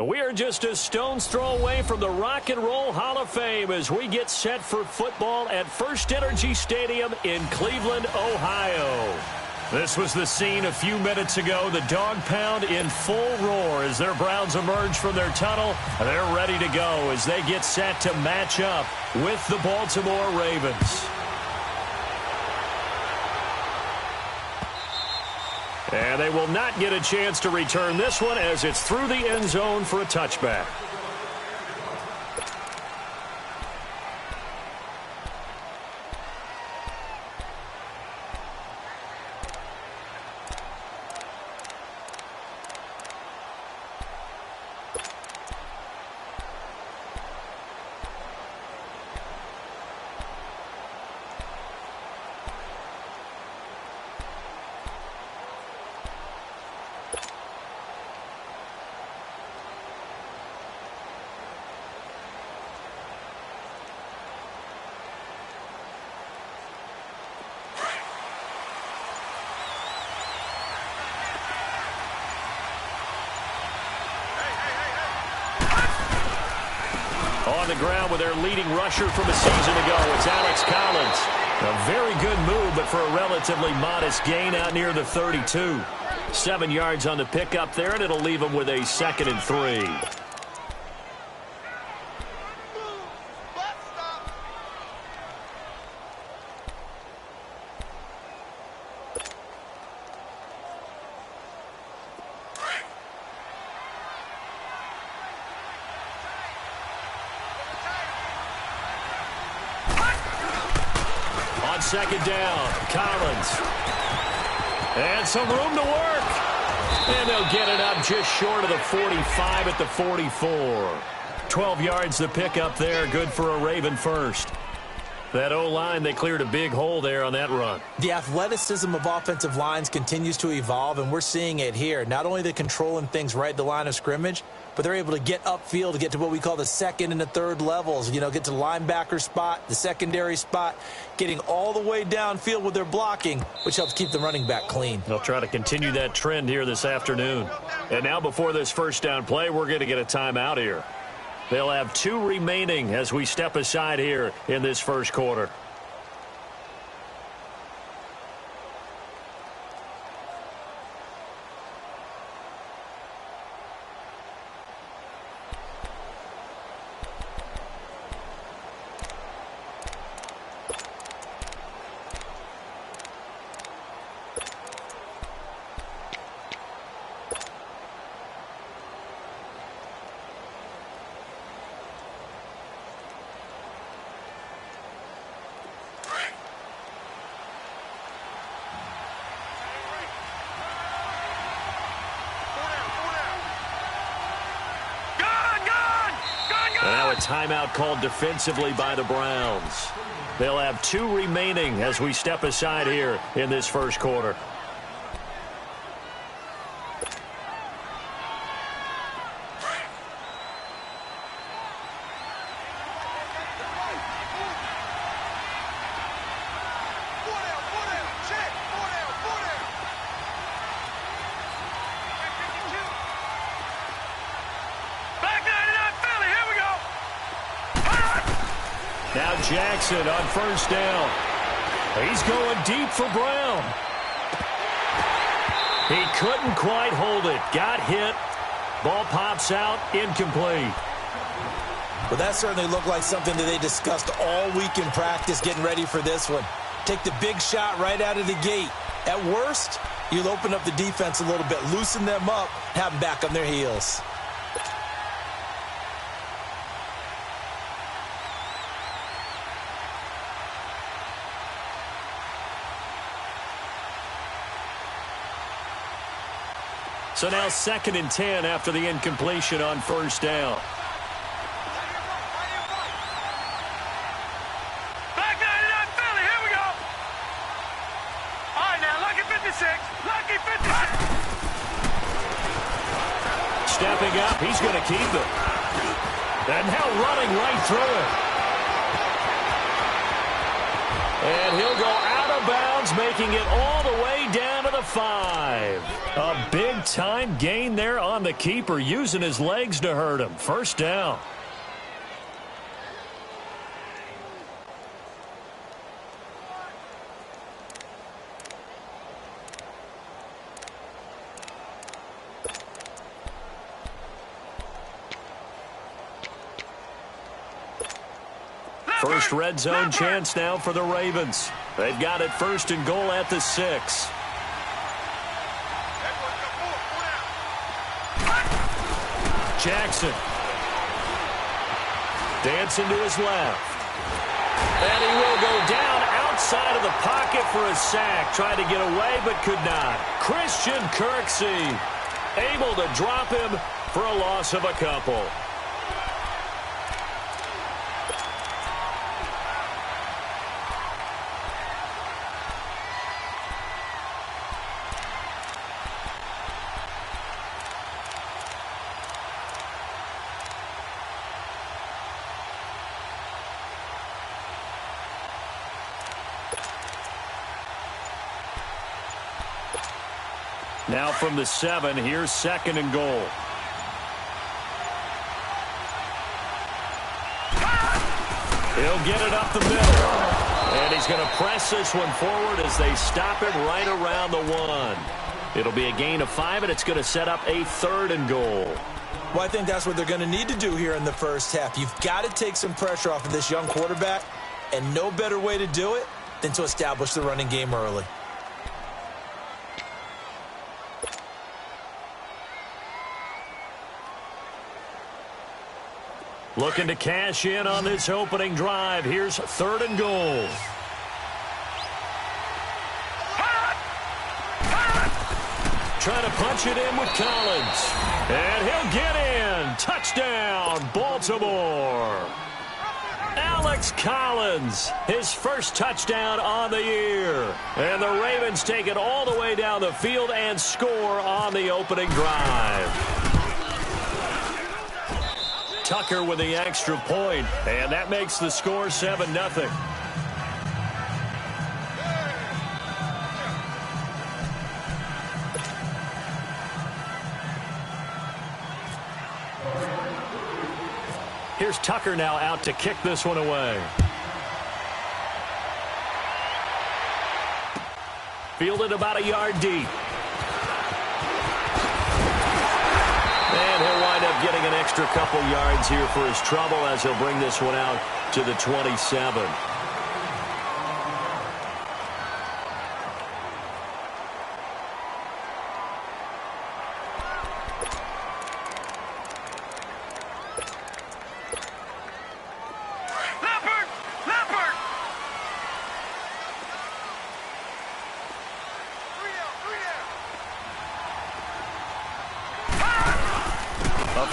We are just a stone's throw away from the Rock and Roll Hall of Fame as we get set for football at First Energy Stadium in Cleveland, Ohio. This was the scene a few minutes ago. The dog pound in full roar as their Browns emerge from their tunnel. They're ready to go as they get set to match up with the Baltimore Ravens. And they will not get a chance to return this one as it's through the end zone for a touchback. On the ground with their leading rusher from a season ago, it's Alex Collins. A very good move, but for a relatively modest gain out near the 32. 7 yards on the pickup there, and it'll leave them with a 2nd and 3. On 2nd down, Collins. And some room to work. And they'll get it up just short of the 45 at the 44. 12 yards to pick up there. Good for a Raven first. That O-line, they cleared a big hole there on that run. The athleticism of offensive lines continues to evolve, and we're seeing it here. Not only are they controlling things right at the line of scrimmage, but they're able to get upfield to get to what we call the 2nd and the 3rd levels. You know, get to the linebacker spot, the secondary spot, getting all the way downfield with their blocking, which helps keep the running back clean. They'll try to continue that trend here this afternoon. And now before this first down play, we're going to get a timeout here. They'll have 2 remaining as we step aside here in this first quarter. Now a timeout called defensively by the Browns. They'll have 2 remaining as we step aside here in this first quarter. Now Jackson on 1st down. He's going deep for Brown. He couldn't quite hold it. Got hit. Ball pops out. Incomplete. Well, that certainly looked like something that they discussed all week in practice getting ready for this one. Take the big shot right out of the gate. At worst, you'll open up the defense a little bit, loosen them up, have them back on their heels. So now 2nd and 10 after the incompletion on 1st down. Back 99 Philly, here we go. All right, now, lucky 56. Lucky 56. Stepping up, he's going to keep it. And now running right through it. And he'll go out of bounds, making it all the way down to the 5. A big-time gain there on the keeper, using his legs to hurt him. First down. First red zone chance now for the Ravens. They've got it first and goal at the 6. Jackson. Dancing to his left. And he will go down outside of the pocket for a sack. Tried to get away but could not. Christian Kirksey able to drop him for a loss of a couple. Now from the 7, here's second and goal. He'll get it up the middle. And he's going to press this one forward as they stop it right around the 1. It'll be a gain of 5, and it's going to set up a third and goal. Well, I think that's what they're going to need to do here in the first half. You've got to take some pressure off of this young quarterback, and no better way to do it than to establish the running game early. Looking to cash in on this opening drive. Here's third and goal. Trying to punch it in with Collins. And he'll get in. Touchdown, Baltimore. Alex Collins, his first touchdown on the year. And the Ravens take it all the way down the field and score on the opening drive. Tucker with the extra point, and that makes the score 7-0. Here's Tucker now out to kick this one away. Fielded about a yard deep. And he'll wind up getting an extra couple yards here for his trouble as he'll bring this one out to the 27.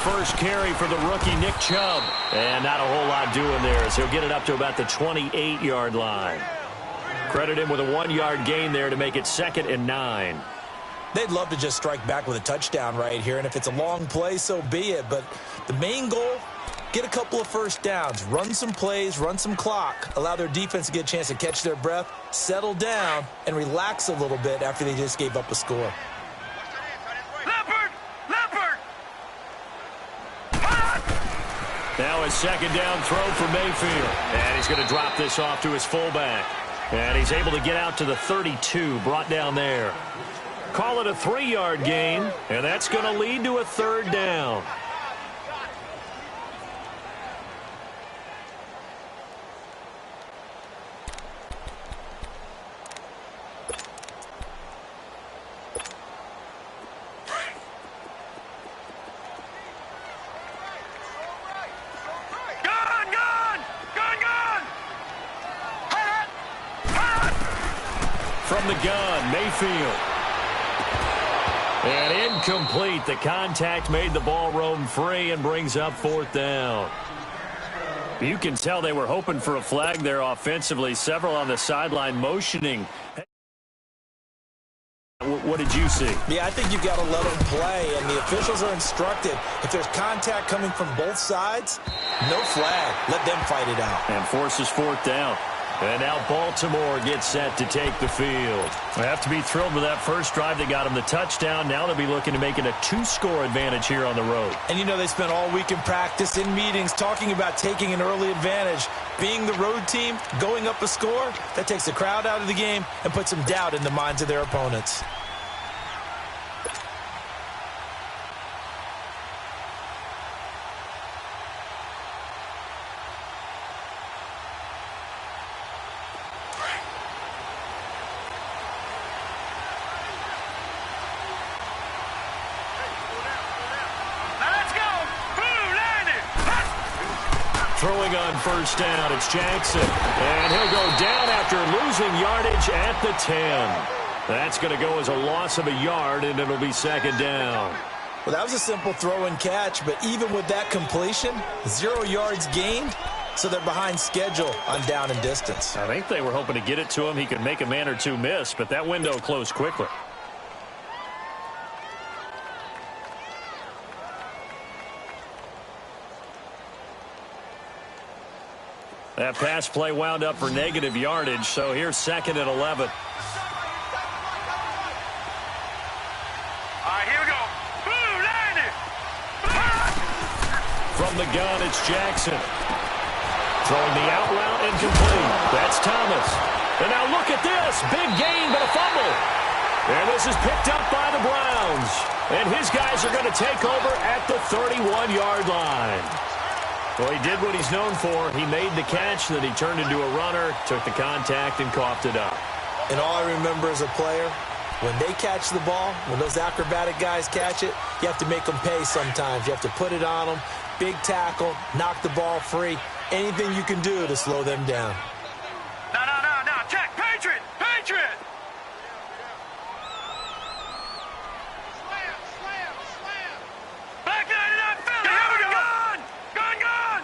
First carry for the rookie Nick Chubb. And not a whole lot doing there as he'll get it up to about the 28-yard line. Credit him with a 1-yard gain there to make it 2nd and 9. They'd love to just strike back with a touchdown right here, and if it's a long play, so be it. But the main goal, get a couple of first downs, run some plays, run some clock, allow their defense to get a chance to catch their breath, settle down, and relax a little bit after they just gave up a score. Now a second down throw for Mayfield. And he's going to drop this off to his fullback. And he's able to get out to the 32, brought down there. Call it a 3-yard gain, and that's going to lead to a third down. From the gun, Mayfield. And incomplete. The contact made the ball roam free and brings up 4th down. You can tell they were hoping for a flag there offensively. Several on the sideline motioning. What did you see? Yeah, I think you've got to let them play, and the officials are instructed. If there's contact coming from both sides, no flag. Let them fight it out. And forces 4th down. And now Baltimore gets set to take the field. They have to be thrilled with that first drive. They got them the touchdown. Now they'll be looking to make it a 2-score advantage here on the road. And you know they spent all week in practice, in meetings, talking about taking an early advantage. Being the road team, going up a score, that takes the crowd out of the game and puts some doubt in the minds of their opponents. Throwing on first down, it's Jackson. And he'll go down after losing yardage at the 10. That's going to go as a loss of a yard, and it'll be second down. Well, that was a simple throw and catch, but even with that completion, 0 yards gained, so they're behind schedule on down and distance. I think they were hoping to get it to him. He could make a man or two miss, but that window closed quickly. That pass play wound up for negative yardage, so here's second and 11. All right, here we go. Boom, landed. From the gun, it's Jackson. Throwing the out route incomplete. That's Thomas. And now look at this. Big gain, but a fumble. And this is picked up by the Browns. And his guys are going to take over at the 31-yard line. Well, he did what he's known for. He made the catch, then he turned into a runner, took the contact, and coughed it up. And all I remember as a player, when they catch the ball, when those acrobatic guys catch it, you have to make them pay sometimes. You have to put it on them, big tackle, knock the ball free, anything you can do to slow them down. No, check. Patriot. Back 99 Philly. Here we go. Gun.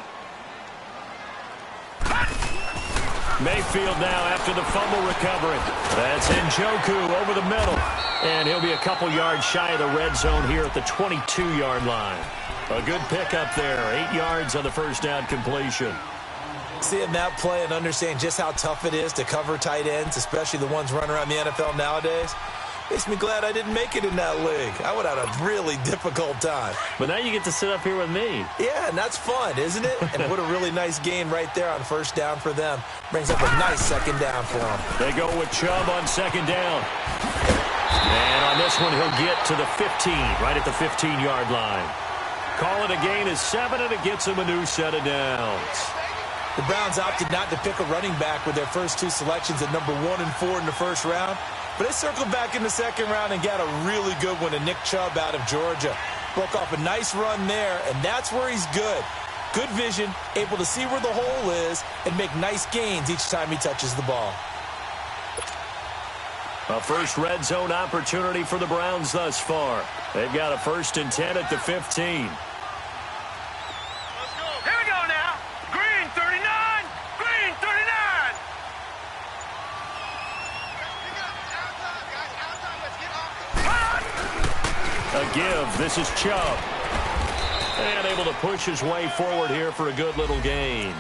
Mayfield now after the fumble recovery. That's Njoku over the middle. And he'll be a couple yards shy of the red zone here at the 22-yard line. A good pickup there. 8 yards on the first down completion. Seeing that play and understand just how tough it is to cover tight ends, especially the ones running around the NFL nowadays, makes me glad I didn't make it in that league. I would have had a really difficult time. But now you get to sit up here with me. Yeah, and that's fun, isn't it? And what a really nice gain right there on first down for them. Brings up a nice second down for them. They go with Chubb on second down. And on this one, he'll get to the 15, right at the 15-yard line. Call it a gain of 7, and it gets him a new set of downs. The Browns opted not to pick a running back with their first 2 selections at number 1 and 4 in the first round. But they circled back in the second round and got a really good one to Nick Chubb out of Georgia. Broke off a nice run there, and that's where he's good. Good vision, able to see where the hole is, and make nice gains each time he touches the ball. A first red zone opportunity for the Browns thus far. They've got a 1st and 10 at the 15. Here we go now. Green 39. Green 39. A give. This is Chubb. And able to push his way forward here for a good little gain.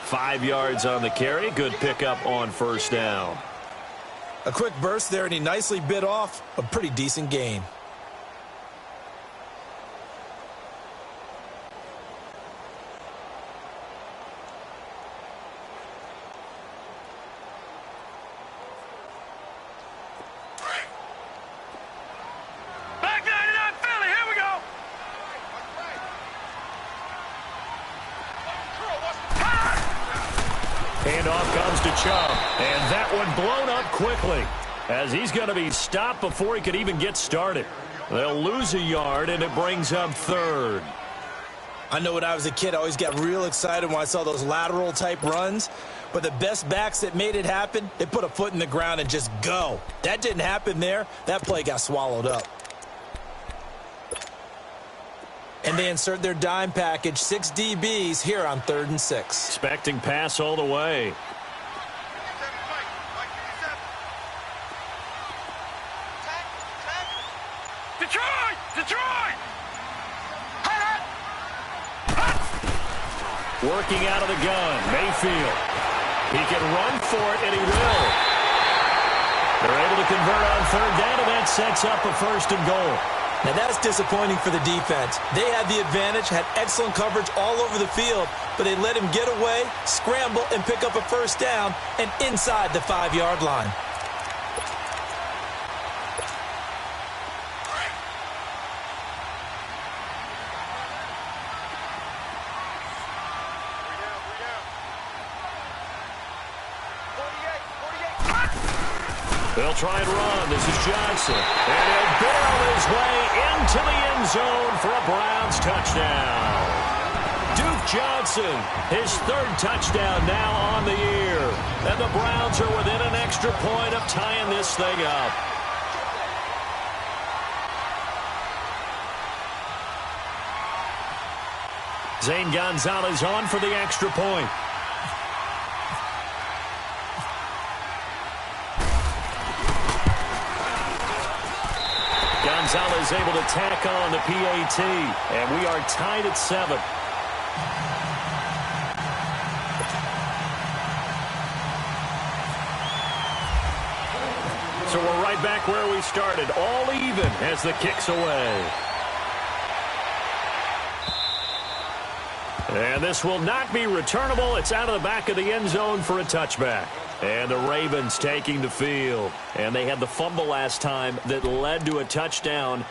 5 yards on the carry. Good pickup on first down. A quick burst there, and he nicely bit off a pretty decent gain. Back 99 Philly. Here we go. Handoff comes to Chubb, and that one blown up quickly as he's going to be stopped before he could even get started. They'll lose a yard, and it brings up 3rd. I know when I was a kid, I always got real excited when I saw those lateral-type runs. But the best backs that made it happen, they put a foot in the ground and just go. That didn't happen there. That play got swallowed up. And they insert their dime package, 6 DBs here on 3rd and 6. Expecting pass all the way. Detroit! Working out of the gun, Mayfield. He can run for it, and he will. They're able to convert on third down, and that sets up a 1st and goal. Now, that's disappointing for the defense. They had the advantage, had excellent coverage all over the field, but they let him get away, scramble, and pick up a 1st down and inside the 5-yard line. They'll try and run. This is Johnson. And he'll barrel his way into the end zone for a Browns touchdown. Duke Johnson, his 3rd touchdown now on the year. And the Browns are within an extra point of tying this thing up. Zane Gonzalez on for the extra point. Gonzalez able to tack on the PAT, and we are tied at 7. So we're right back where we started, all even as the kick's away. And this will not be returnable. It's out of the back of the end zone for a touchback. And the Ravens taking the field. And they had the fumble last time that led to a touchdown.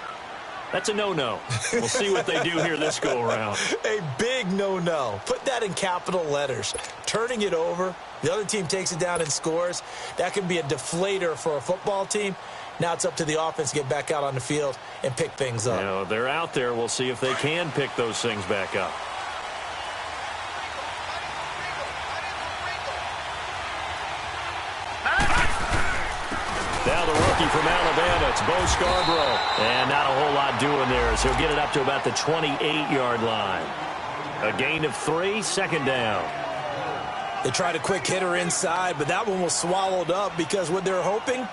That's a no-no. We'll see what they do here this go-around. A big no-no. Put that in capital letters. Turning it over, the other team takes it down and scores. That can be a deflator for a football team. Now it's up to the offense to get back out on the field and pick things up. You know, they're out there. We'll see if they can pick those things back up. Now the rookie from Alabama, it's Bo Scarborough. And not a whole lot doing there as he'll get it up to about the 28-yard line. A gain of 3, 2nd down. They tried a quick hitter inside, but that one was swallowed up because what they're hoping,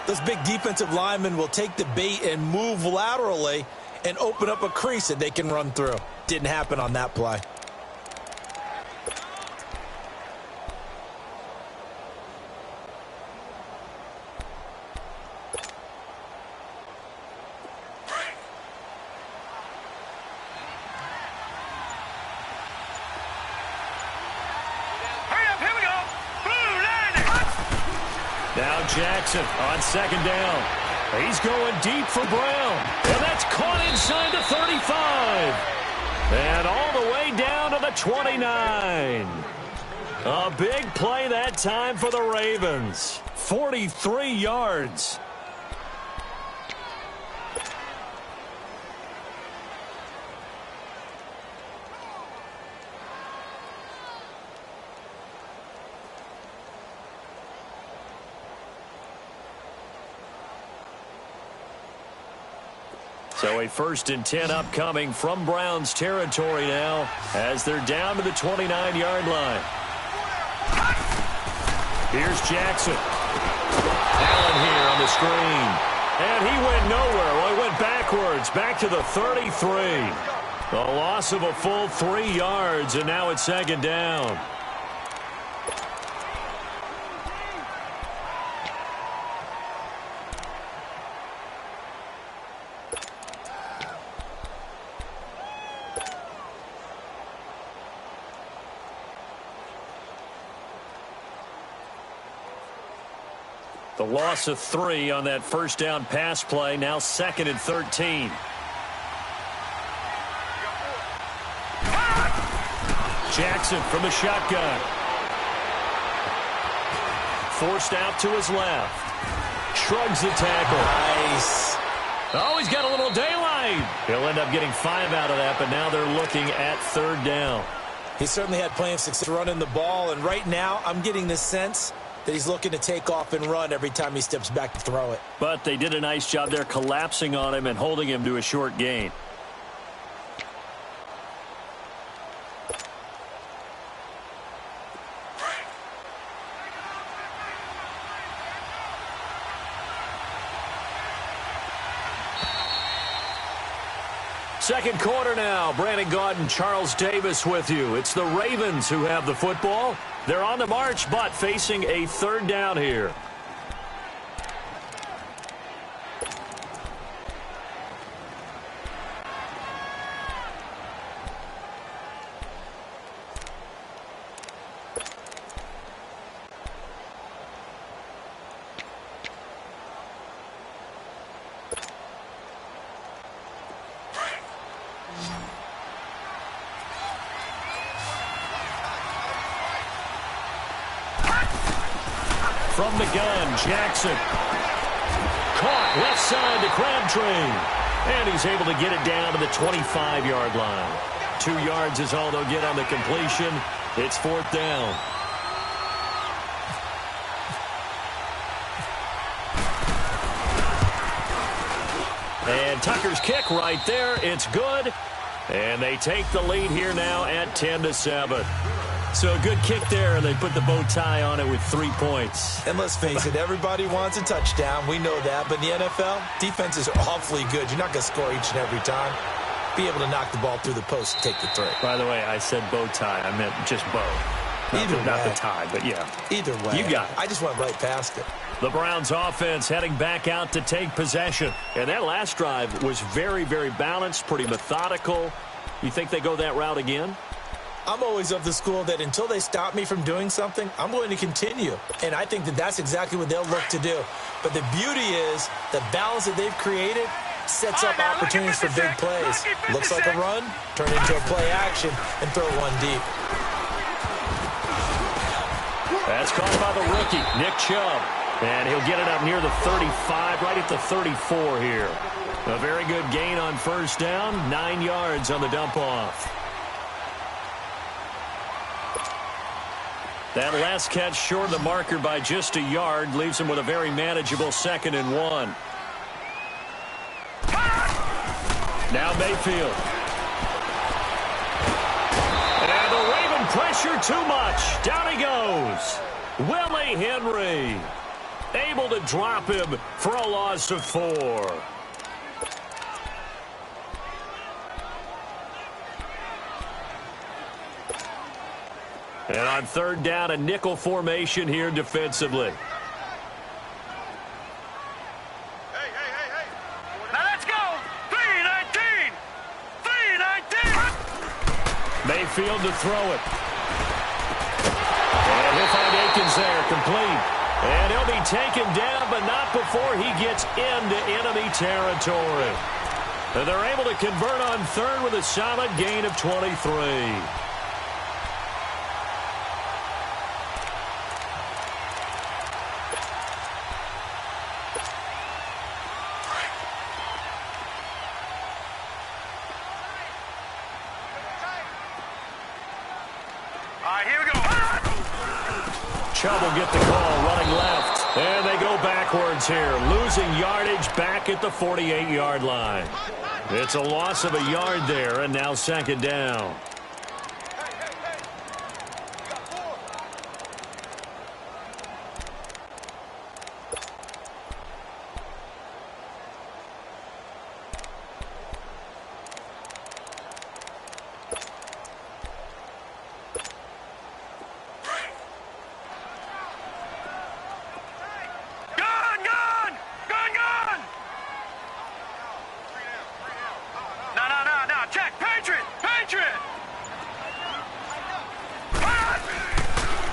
those big defensive linemen will take the bait and move laterally and open up a crease that they can run through. Didn't happen on that play. Now Jackson on 2nd down. He's going deep for Brown. And that's caught inside the 35. And all the way down to the 29. A big play that time for the Ravens. 43 yards. So a 1st and 10 upcoming from Browns territory now as they're down to the 29-yard line. Here's Jackson. Allen here on the screen. And he went nowhere. Well, he went backwards, back to the 33. A loss of a full 3 yards, and now it's 2nd down. The loss of 3 on that 1st down pass play. Now 2nd and 13. Jackson from the shotgun. Forced out to his left. Shrugs the tackle. Nice. Oh, he's got a little daylight. He'll end up getting 5 out of that, but now they're looking at 3rd down. He certainly had plenty of success running the ball, and right now I'm getting the sense that he's looking to take off and run every time he steps back to throw it. But they did a nice job there collapsing on him and holding him to a short gain. Second quarter now. Brandon Gaudin, Charles Davis with you. It's the Ravens who have the football. They're on the march, but facing a third down here. From the gun, Jackson. Caught left side to Crabtree. And he's able to get it down to the 25-yard line. 2 yards is all they'll get on the completion. It's fourth down. And Tucker's kick right there. It's good. And they take the lead here now at 10-7. So a good kick there, and they put the bow tie on it with 3 points. And let's face it, everybody wants a touchdown. We know that. But in the NFL, defenses are awfully good. You're not going to score each and every time. Be able to knock the ball through the post and take the three. By the way, I said bow tie. I meant just bow. Not the tie, but yeah. Either way. You got it. I just went right past it. The Browns offense heading back out to take possession. And that last drive was very, very balanced, pretty methodical. You think they go that route again? I'm always of the school that until they stop me from doing something, I'm going to continue. And I think that that's exactly what they'll look to do. But the beauty is the balance that they've created sets up opportunities for big plays. Looks like a run, turn into a play action, and throw one deep. That's caught by the rookie, Nick Chubb. And he'll get it up near the 35, right at the 34 here. A very good gain on first down, 9 yards on the dump-off. That last catch short of the marker by just a yard leaves him with a very manageable 2nd and 1. Now Mayfield. And the Raven pressure too much. Down he goes. Willie Henry able to drop him for a loss of 4. And on third down, a nickel formation here defensively. Hey. Now let's go. 3-19. 3-19. Mayfield to throw it. And he'll find Akins there, complete. And he'll be taken down, but not before he gets into enemy territory. And they're able to convert on third with a solid gain of 23. Chubb will get the call, running left. And they go backwards here, losing yardage back at the 48-yard line. It's a loss of a yard there, and now 2nd down.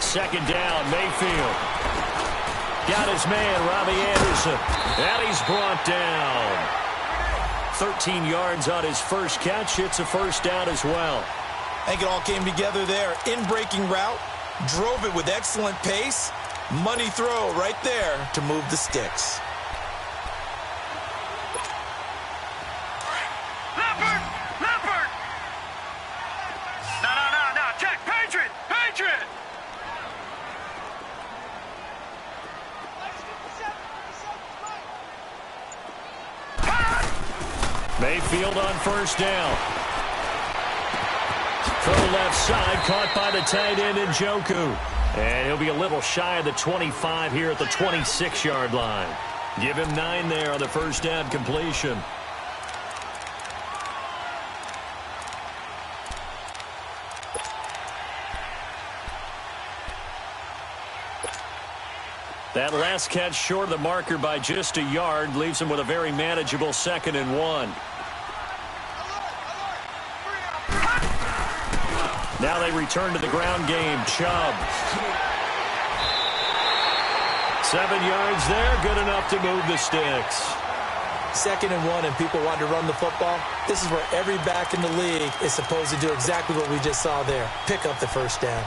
Second down, Mayfield. Got his man, Robbie Anderson. And he's brought down. 13 yards on his first catch. It's a first down as well. I think it all came together there. In-breaking route, drove it with excellent pace. Money throw right there to move the sticks. Leopard! No, check, Patriot! Mayfield on first down. Throw left side, caught by the tight end Njoku. And he'll be a little shy of the 25 here at the 26-yard line. Give him 9 there on the first down completion. That last catch short of the marker by just a yard leaves him with a very manageable 2nd and 1. Now they return to the ground game. Chubb. 7 yards there, good enough to move the sticks. 2nd and 1 and people want to run the football. This is where every back in the league is supposed to do exactly what we just saw there. Pick up the first down.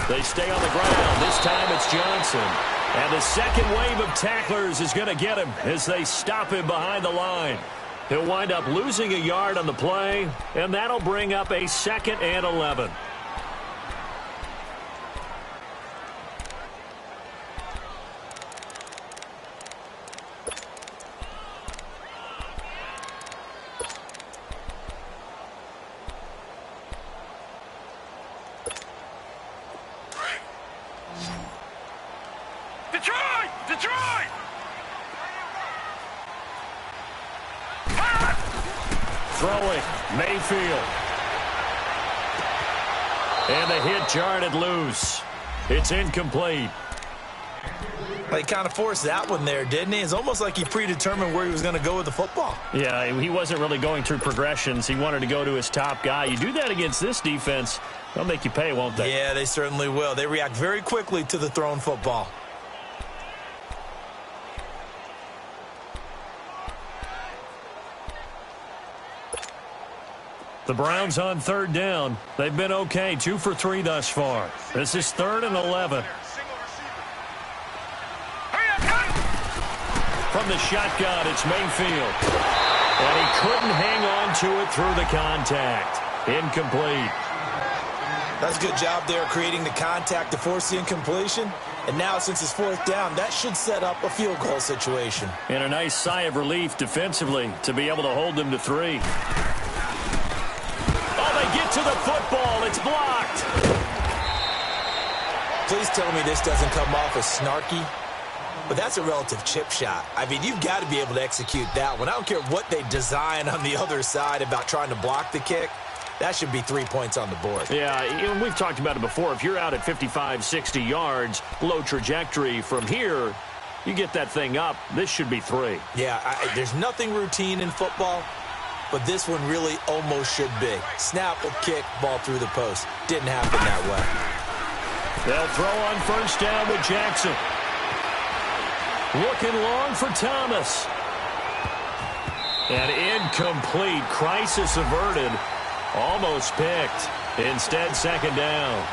They stay on the ground. This time it's Johnson. And the second wave of tacklers is going to get him as they stop him behind the line. He'll wind up losing a yard on the play, and that'll bring up a 2nd and 11. Throwing, Mayfield. And the hit jarred it loose. It's incomplete. He kind of forced that one there, didn't he? It's almost like he predetermined where he was going to go with the football. Yeah, he wasn't really going through progressions. He wanted to go to his top guy. You do that against this defense, they'll make you pay, won't they? Yeah, they certainly will. They react very quickly to the thrown football. The Browns on 3rd down. They've been okay, 2 for 3 thus far. This is 3rd and 11. From the shotgun, it's Mayfield. And he couldn't hang on to it through the contact. Incomplete. That's a good job there creating the contact to force the incompletion. And now, since it's 4th down, that should set up a field goal situation. And a nice sigh of relief defensively to be able to hold them to 3. Get to the football. It's blocked. Please tell me this doesn't come off as snarky, but that's a relative chip shot. I mean, you've got to be able to execute that one. I don't care what they design on the other side about trying to block the kick. That should be 3 points on the board. Yeah, we've talked about it before. If you're out at 55, 60 yards, low trajectory from here, you get that thing up, this should be 3. Yeah, there's nothing routine in football, but this one really almost should be. Snap, a kick, ball through the post. Didn't happen that way. They'll throw on 1st down with Jackson. Looking long for Thomas. And incomplete. Crisis averted. Almost picked. Instead, 2nd down.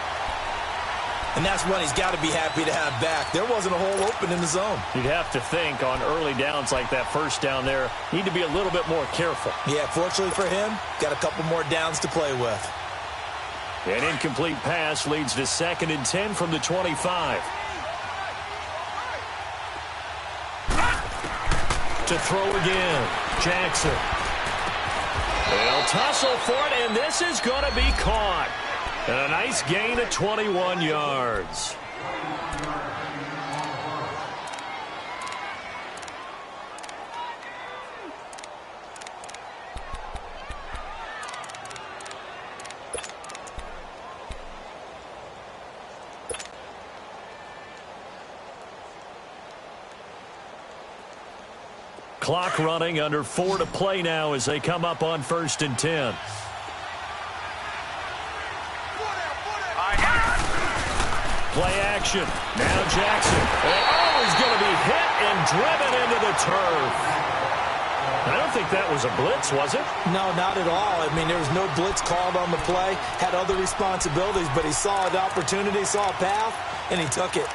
And that's one he's got to be happy to have back. There wasn't a hole open in the zone. You'd have to think on early downs like that 1st down there, need to be a little bit more careful. Yeah, fortunately for him, got a couple more downs to play with. An incomplete pass leads to 2nd and 10 from the 25. To throw again, Jackson. They'll tussle for it, and this is going to be caught. And a nice gain of 21 yards. Clock running, under 4 to play now as they come up on 1st and 10. Play action. Now Jackson. And he's going to be hit and driven into the turf. I don't think that was a blitz, was it? No, not at all. I mean, there was no blitz called on the play. Had other responsibilities, but he saw an opportunity, saw a path, and he took it.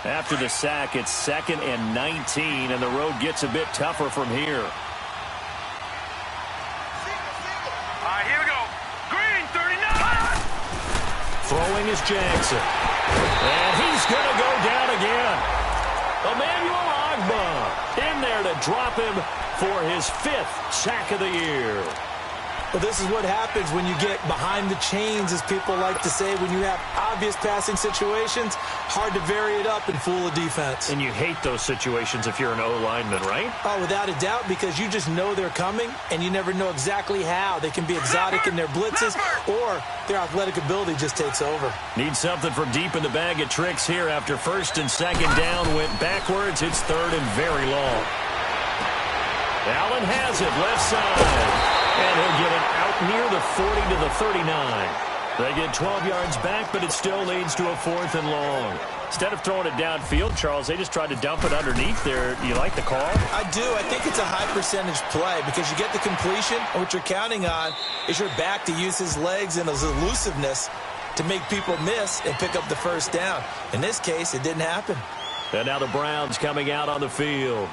After the sack, it's 2nd and 19, and the road gets a bit tougher from here. Here we go. Green, 39. Throwing is Jackson. And he's going to go down again. Emmanuel Ogbah in there to drop him for his 5th sack of the year. Well, this is what happens when you get behind the chains, as people like to say. When you have obvious passing situations, hard to vary it up and fool a defense. And you hate those situations if you're an O-lineman, right? Oh, without a doubt, because you just know they're coming, and you never know exactly how. They can be exotic in their blitzes, or their athletic ability just takes over. Need something from deep in the bag of tricks here after 1st and 2nd down. Went backwards. It's 3rd and very long. Allen has it, left side. And he'll get it out near the 40 to the 39. They get 12 yards back, but it still leads to a 4th and long. Instead of throwing it downfield, Charles, they just tried to dump it underneath there. Do you like the call? I do. I think it's a high-percentage play because you get the completion, and what you're counting on is your back to use his legs and his elusiveness to make people miss and pick up the 1st down. In this case, it didn't happen. And now the Browns coming out on the field.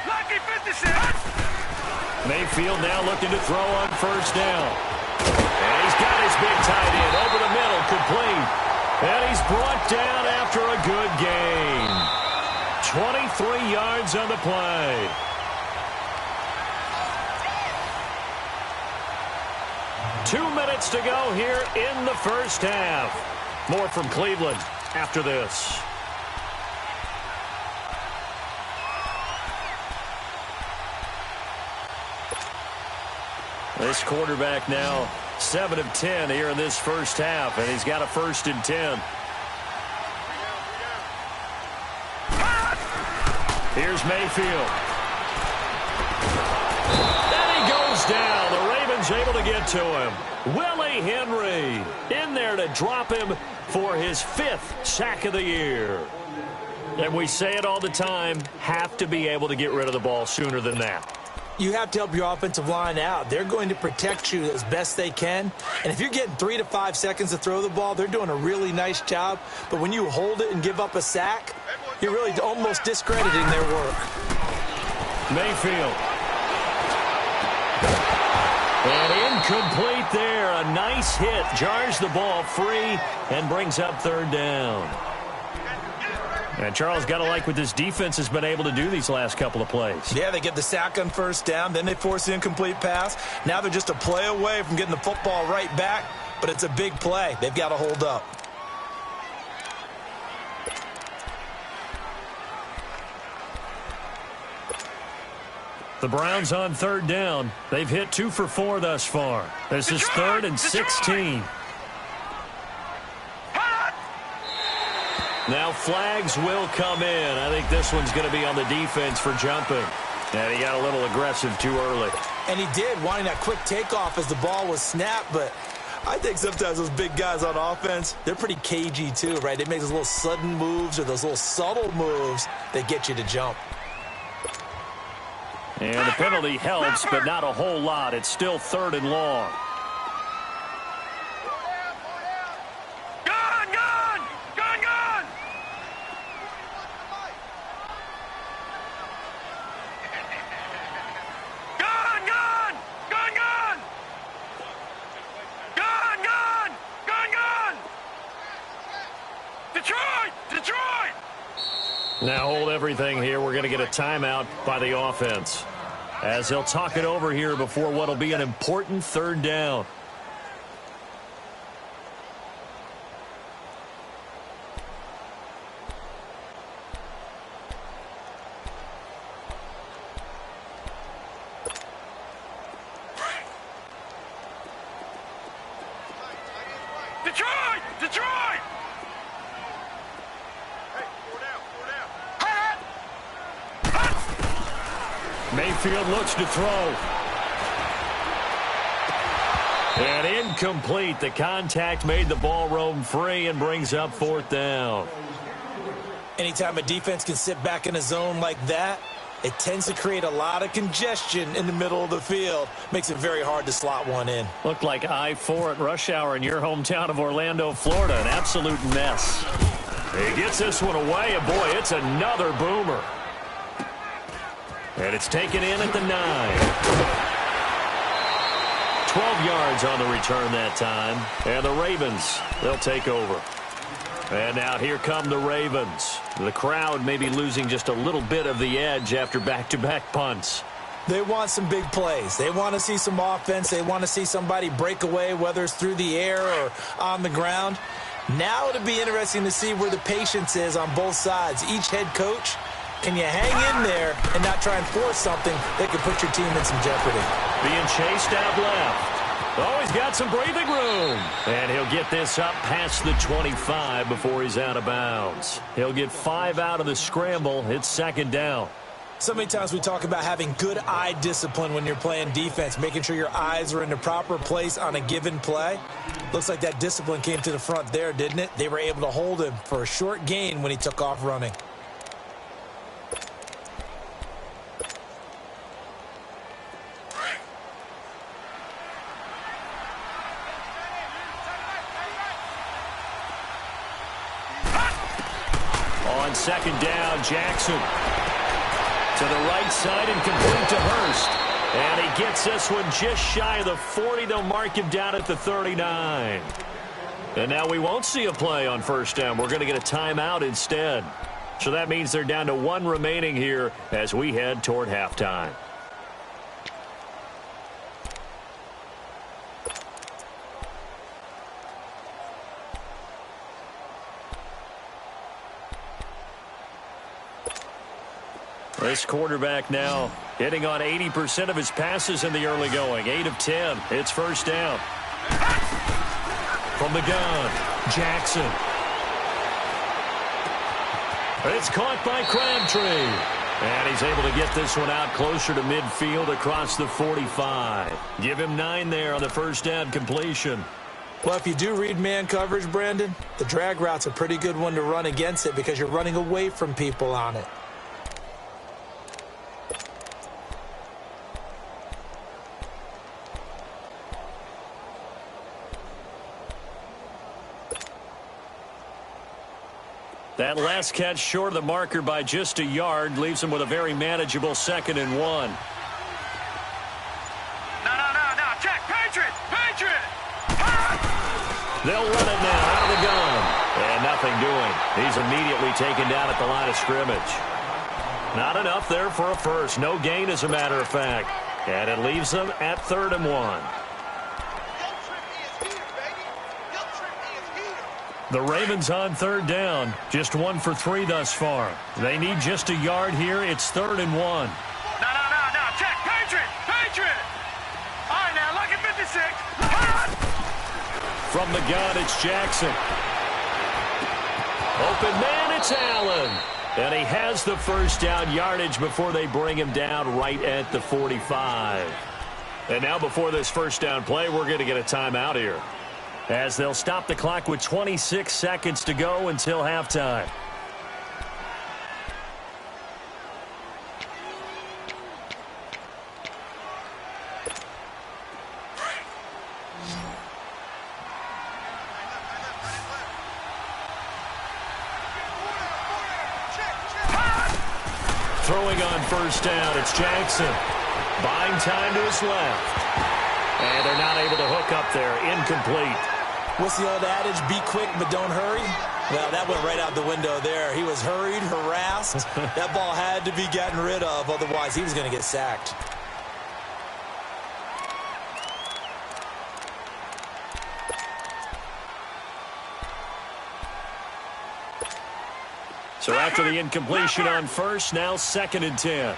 Lucky 56. Mayfield now looking to throw on 1st down. And he's got his big tight end over the middle, complete. And he's brought down after a good gain. 23 yards on the play. Two minutes to go here in the 1st half. More from Cleveland after this. This quarterback now 7 of 10 here in this 1st half, and he's got a 1st and 10. Here's Mayfield. And he goes down. The Ravens able to get to him. Willie Henry in there to drop him for his 5th sack of the year. And we say it all the time, have to be able to get rid of the ball sooner than that. You have to help your offensive line out. They're going to protect you as best they can. And if you're getting 3 to 5 seconds to throw the ball, they're doing a really nice job. But when you hold it and give up a sack, you're really almost discrediting their work. Mayfield. And incomplete there. A nice hit. Jars the ball free and brings up 3rd down. And Charles, got to like what this defense has been able to do these last couple of plays. Yeah, they get the sack on 1st down, then they force the incomplete pass. Now they're just a play away from getting the football right back, but it's a big play. They've got to hold up. The Browns on 3rd down. They've hit 2 for 4 thus far. This is 3rd and 16. Now flags will come in. I think this one's going to be on the defense for jumping. And he got a little aggressive too early. And he did, wanting that quick takeoff as the ball was snapped. But I think sometimes those big guys on offense, they're pretty cagey too, right? They make those little sudden moves or those little subtle moves that get you to jump. And the penalty helps, but not a whole lot. It's still 3rd and long. Now hold everything here. We're going to get a timeout by the offense as they'll talk it over here before what will be an important 3rd down. Detroit! Mayfield looks to throw. And incomplete. The contact made the ball roam free and brings up 4th down. Anytime a defense can sit back in a zone like that, it tends to create a lot of congestion in the middle of the field. Makes it very hard to slot one in. Looked like I-4 at rush hour in your hometown of Orlando, Florida. An absolute mess. He gets this one away, and boy, it's another boomer. And it's taken in at the 9. 12 yards on the return that time. And the Ravens, they'll take over. And now here come the Ravens. The crowd may be losing just a little bit of the edge after back-to-back punts. They want some big plays. They want to see some offense. They want to see somebody break away, whether it's through the air or on the ground. Now it'll be interesting to see where the patience is on both sides. Each head coach, can you hang in there and not try and force something that could put your team in some jeopardy? Being chased out left. Oh, he's got some breathing room. And he'll get this up past the 25 before he's out of bounds. He'll get 5 out of the scramble. It's second down. So many times we talk about having good eye discipline when you're playing defense, making sure your eyes are in the proper place on a given play. Looks like that discipline came to the front there, didn't it? They were able to hold him for a short gain when he took off running. On second down, Jackson. To the right side and complete to Hurst. And he gets this one just shy of the 40. They'll mark him down at the 39. And now we won't see a play on first down. We're going to get a timeout instead. So that means they're down to 1 remaining here as we head toward halftime. This quarterback now hitting on 80% of his passes in the early going. 8 of 10. It's first down. From the gun, Jackson. It's caught by Crabtree. And he's able to get this one out closer to midfield across the 45. Give him 9 there on the first down completion. Well, if you do read man coverage, Brandon, the drag route's a pretty good one to run against it because you're running away from people on it. That last catch short of the marker by just a yard leaves him with a very manageable 2nd and 1. No. Check. Patriot. They'll run it now out of the gun. And nothing doing. He's immediately taken down at the line of scrimmage. Not enough there for a first. No gain, as a matter of fact. And it leaves them at 3rd and 1. The Ravens on 3rd down. Just 1 for 3 thus far. They need just a yard here. It's 3rd and 1. No. Check. Patriot. All right, now, look at 56. From the gun, it's Jackson. Open man, it's Allen. And he has the first down yardage before they bring him down right at the 45. And now before this first down play, we're going to get a timeout here, as they'll stop the clock with 26 seconds to go until halftime. Throwing on first down, it's Jackson. Buying time to his left. And they're not able to hook up there. Incomplete. What's the old adage? Be quick, but don't hurry. Well, that went right out the window there. He was hurried, harassed. That ball had to be gotten rid of. Otherwise, he was going to get sacked. So after the incompletion on first, now 2nd and 10.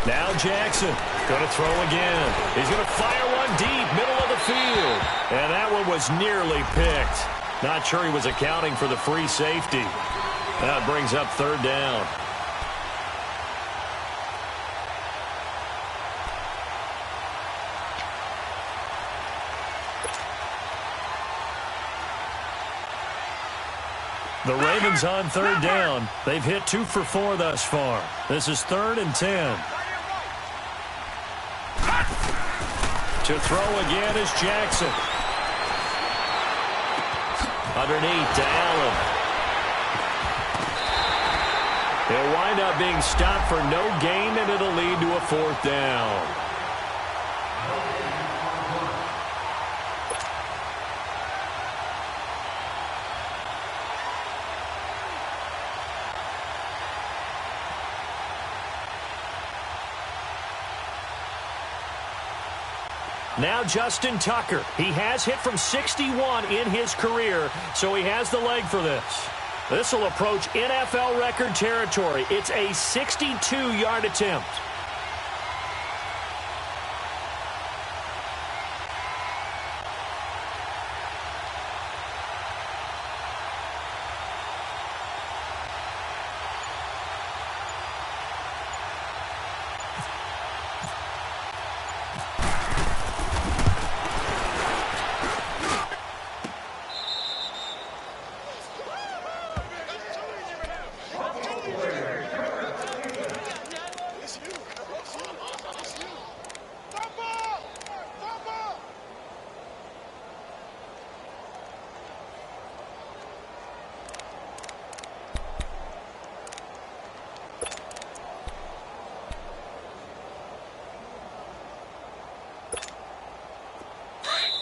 Now Jackson going to throw again. He's going to fire one deep, middle of the field. And that one was nearly picked. Not sure he was accounting for the free safety. That brings up 3rd down. The Ravens on 3rd down. They've hit 2 for 4 thus far. This is 3rd and 10. To throw again is Jackson. Underneath to Allen. He'll wind up being stopped for no gain, and it'll lead to a 4th down. Now Justin Tucker. He has hit from 61 in his career, so he has the leg for this. This will approach NFL record territory. It's a 62-yard attempt.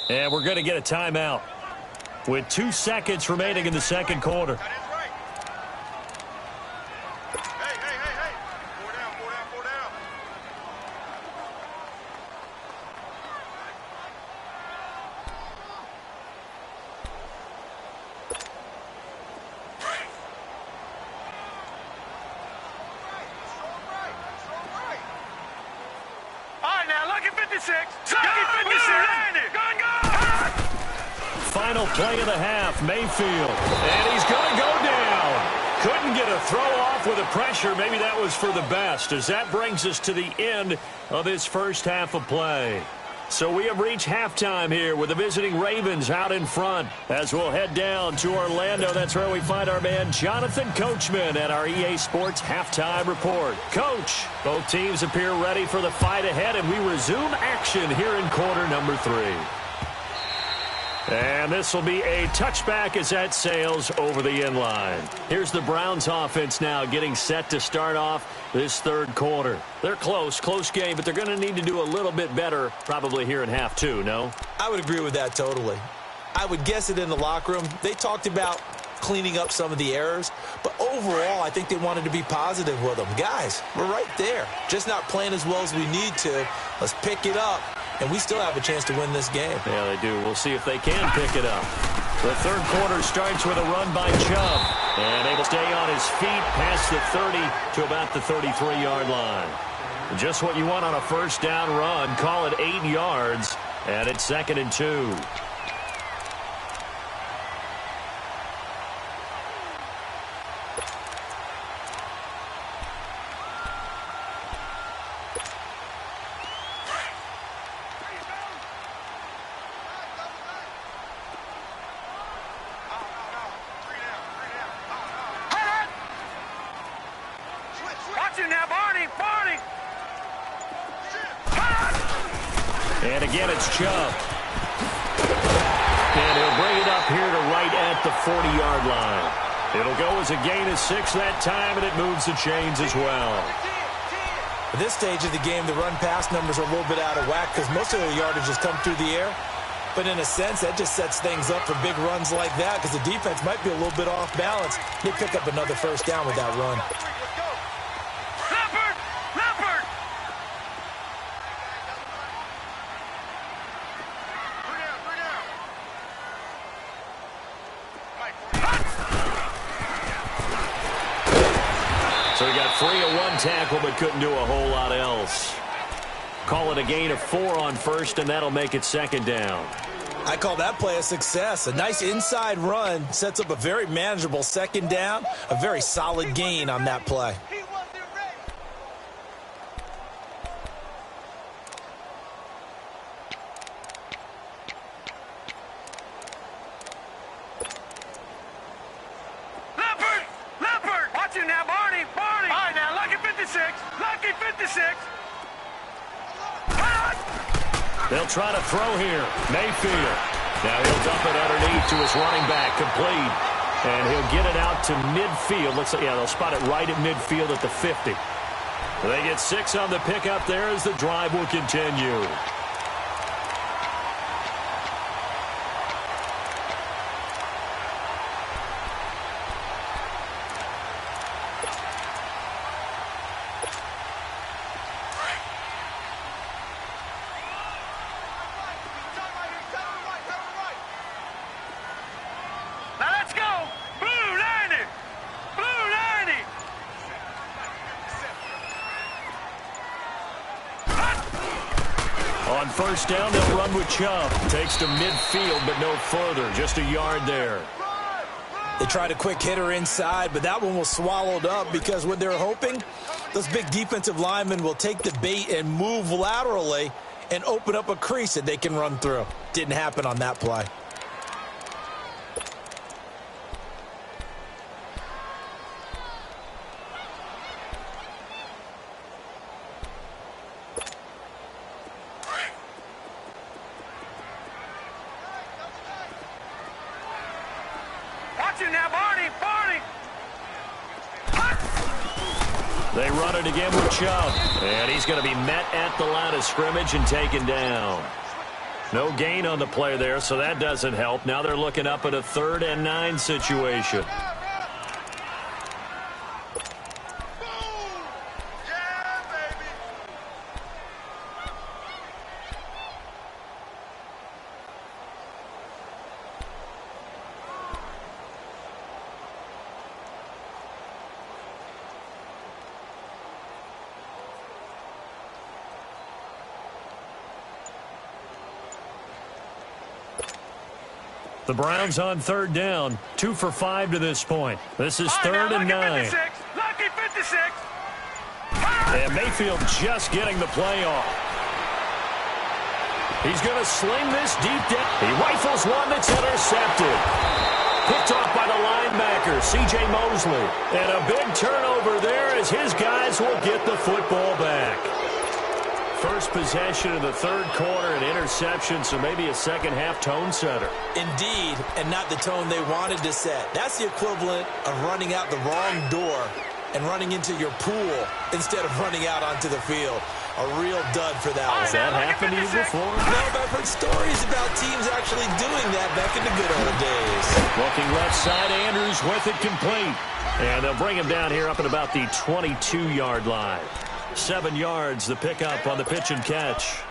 And we're going to get a timeout with 2 seconds remaining in the second quarter. Final play of the half, Mayfield. And he's going to go down. Couldn't get a throw off with the pressure. Maybe that was for the best, as that brings us to the end of this first half of play. So we have reached halftime here with the visiting Ravens out in front. As we'll head down to Orlando, that's where we find our man Jonathan Coachman at our EA Sports Halftime Report. Coach, both teams appear ready for the fight ahead, and we resume action here in quarter number 3. And this will be a touchback as that sails over the end line. Here's the Browns offense now getting set to start off this third quarter. They're close game, but they're going to need to do a little bit better probably here in half 2, no? I would agree with that totally. I would guess it in the locker room. They talked about cleaning up some of the errors, but overall I think they wanted to be positive with them. Guys, we're right there. Just not playing as well as we need to. Let's pick it up. And we still have a chance to win this game. Yeah, they do. We'll see if they can pick it up. The third quarter starts with a run by Chubb. And able to stay on his feet past the 30 to about the 33-yard line. Just what you want on a first down run. Call it 8 yards. And it's 2nd and 2. And again, it's Chubb. And he'll bring it up here to right at the 40-yard line. It'll go as a gain of 6 that time, and it moves the chains as well. At this stage of the game, the run-pass numbers are a little bit out of whack because most of the yardage has come through the air. But in a sense, that just sets things up for big runs like that because the defense might be a little bit off balance. They pick up another first down with that run. So he got free of 1 tackle but couldn't do a whole lot else. Call it a gain of 4 on first, and that'll make it 2nd down. I call that play a success. A nice inside run sets up a very manageable 2nd down. A very solid gain on that play. They'll try to throw here. Mayfield. Now he'll dump it underneath to his running back. Complete. And he'll get it out to midfield. Looks like, yeah, they'll spot it right at midfield at the 50. They get 6 on the pickup there as the drive will continue. On first down, they'll run with Chubb. Takes to midfield, but no further. Just a yard there. They tried a quick hitter inside, but that one was swallowed up because what they're hoping, those big defensive linemen will take the bait and move laterally and open up a crease that they can run through. Didn't happen on that play. They run it again with Chubb. And he's going to be met at the line of scrimmage and taken down. No gain on the play there, so that doesn't help. Now they're looking up at a 3rd and 9 situation. The Browns on 3rd down, 2 for 5 to this point. This is 3rd and 9. Lucky 56. And Mayfield just getting the play off. He's going to sling this deep down. He rifles one that's intercepted. Picked off by the linebacker, C.J. Mosley. And a big turnover there as his guys will get the football back. First possession of the 3rd quarter, an interception, so maybe a second-half tone setter. Indeed, and not the tone they wanted to set. That's the equivalent of running out the wrong door and running into your pool instead of running out onto the field. A real dud for that one. Has that happened to you before? No, but I've heard stories about teams actually doing that back in the good old days. Looking left side, Andrews with it complete. And they'll bring him down here up at about the 22-yard line. 7 yards, the pickup on the pitch and catch.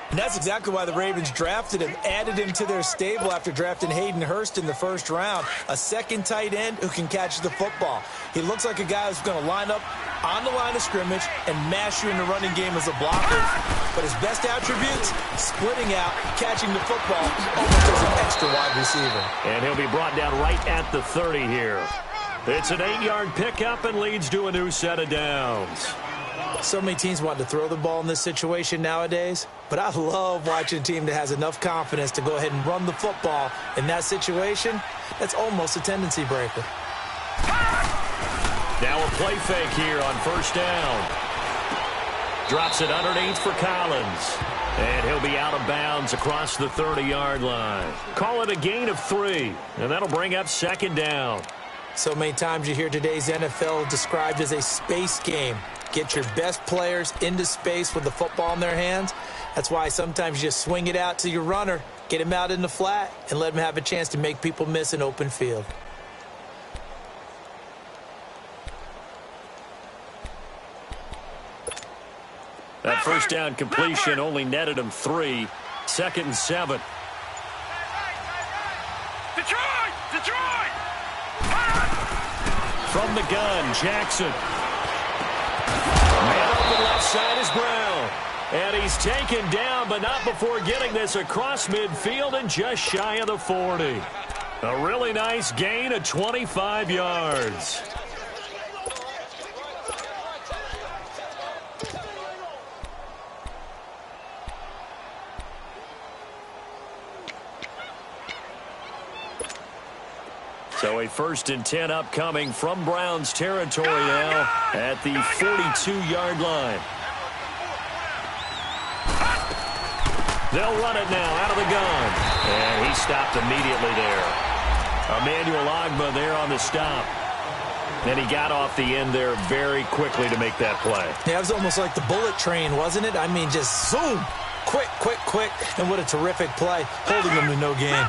And that's exactly why the Ravens drafted him, added him to their stable after drafting Hayden Hurst in the 1st round. A second tight end who can catch the football. He looks like a guy who's going to line up on the line of scrimmage and mash you in the running game as a blocker. But his best attributes, splitting out, catching the football, almost as an extra wide receiver. And he'll be brought down right at the 30 here. It's an 8-yard pickup and leads to a new set of downs. So many teams want to throw the ball in this situation nowadays, but I love watching a team that has enough confidence to go ahead and run the football in that situation. That's almost a tendency breaker. Now a play fake here on first down. Drops it underneath for Collins. And he'll be out of bounds across the 30-yard line. Call it a gain of 3, and that'll bring up 2nd down. So many times you hear today's NFL described as a space game. Get your best players into space with the football in their hands. That's why sometimes you just swing it out to your runner, get him out in the flat, and let him have a chance to make people miss an open field. That first down completion only netted him 3. 2nd and 7. Detroit! From the gun, Jackson. Man open left side is Brown. And he's taken down, but not before getting this across midfield and just shy of the 40. A really nice gain of 25 yards. So a 1st and 10 upcoming from Browns territory now at the 42-yard line. They'll run it now out of the gun. And he stopped immediately there. Emmanuel Ogbah there on the stop. And he got off the end there very quickly to make that play. Yeah, it was almost like the bullet train, wasn't it? I mean, just zoom. Quick, quick, quick. And what a terrific play, holding them to no gain.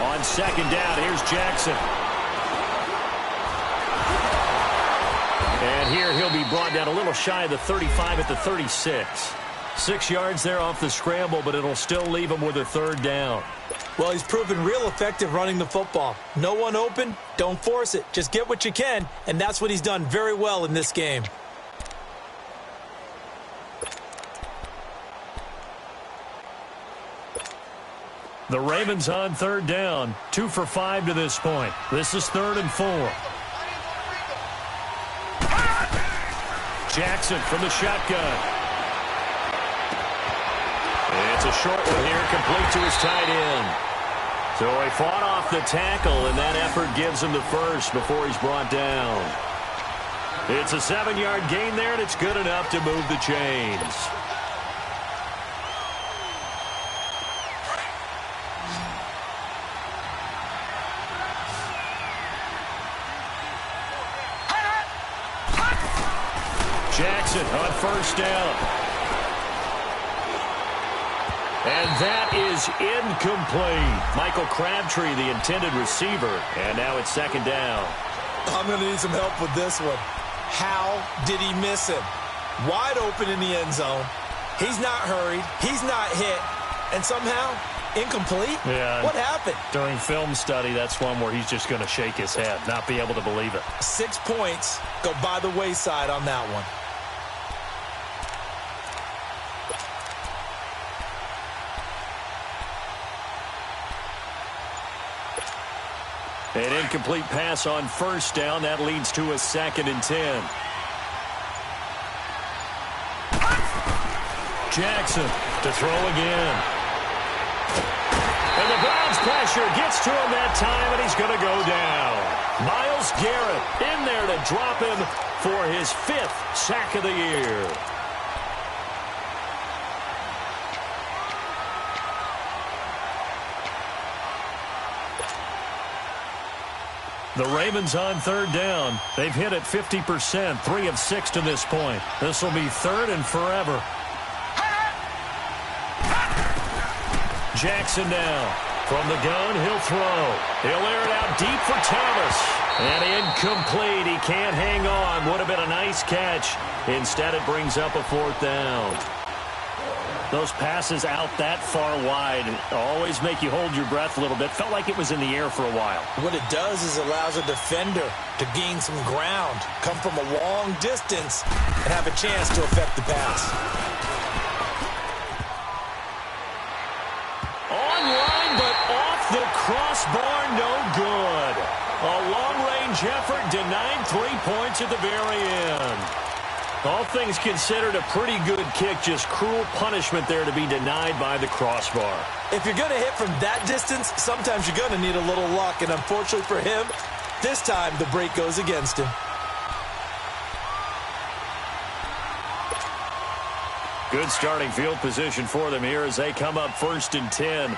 On second down, here's Jackson. And here he'll be brought down a little shy of the 35 at the 36. 6 yards there off the scramble, but it'll still leave him with a third down. Well, he's proven real effective running the football. No one open, don't force it. Just get what you can, and that's what he's done very well in this game. The Ravens on third down, 2 for 5 to this point. This is 3rd and 4. Jackson from the shotgun. It's a short one here, complete to his tight end. So he fought off the tackle, and that effort gives him the first before he's brought down. It's a 7-yard gain there, and it's good enough to move the chains. Jackson on first down. And that is incomplete. Michael Crabtree, the intended receiver, and now it's second down. I'm going to need some help with this one. How did he miss him? Wide open in the end zone. He's not hurried. He's not hit. And somehow, incomplete? Yeah. What happened? During film study, that's one where he's just going to shake his head, not be able to believe it. 6 points go by the wayside on that one. An incomplete pass on first down. That leads to a 2nd and 10. Jackson to throw again. And the Browns pressure gets to him that time, and he's going to go down. Myles Garrett in there to drop him for his 5th sack of the year. The Ravens on third down. They've hit it 50%, 3 of 6 to this point. This will be 3rd and forever. Jackson now. From the gun, he'll throw. He'll air it out deep for Thomas. And incomplete. He can't hang on. Would have been a nice catch. Instead, it brings up a 4th down. Those passes out that far wide always make you hold your breath a little bit. Felt like it was in the air for a while. What it does is allows a defender to gain some ground, come from a long distance, and have a chance to affect the pass. Online, but off the crossbar, no good. A long-range effort denied 3 points at the very end. All things considered, a pretty good kick, just cruel punishment there to be denied by the crossbar. If you're going to hit from that distance, sometimes you're going to need a little luck, and unfortunately for him, this time the break goes against him. Good starting field position for them here as they come up 1st and 10.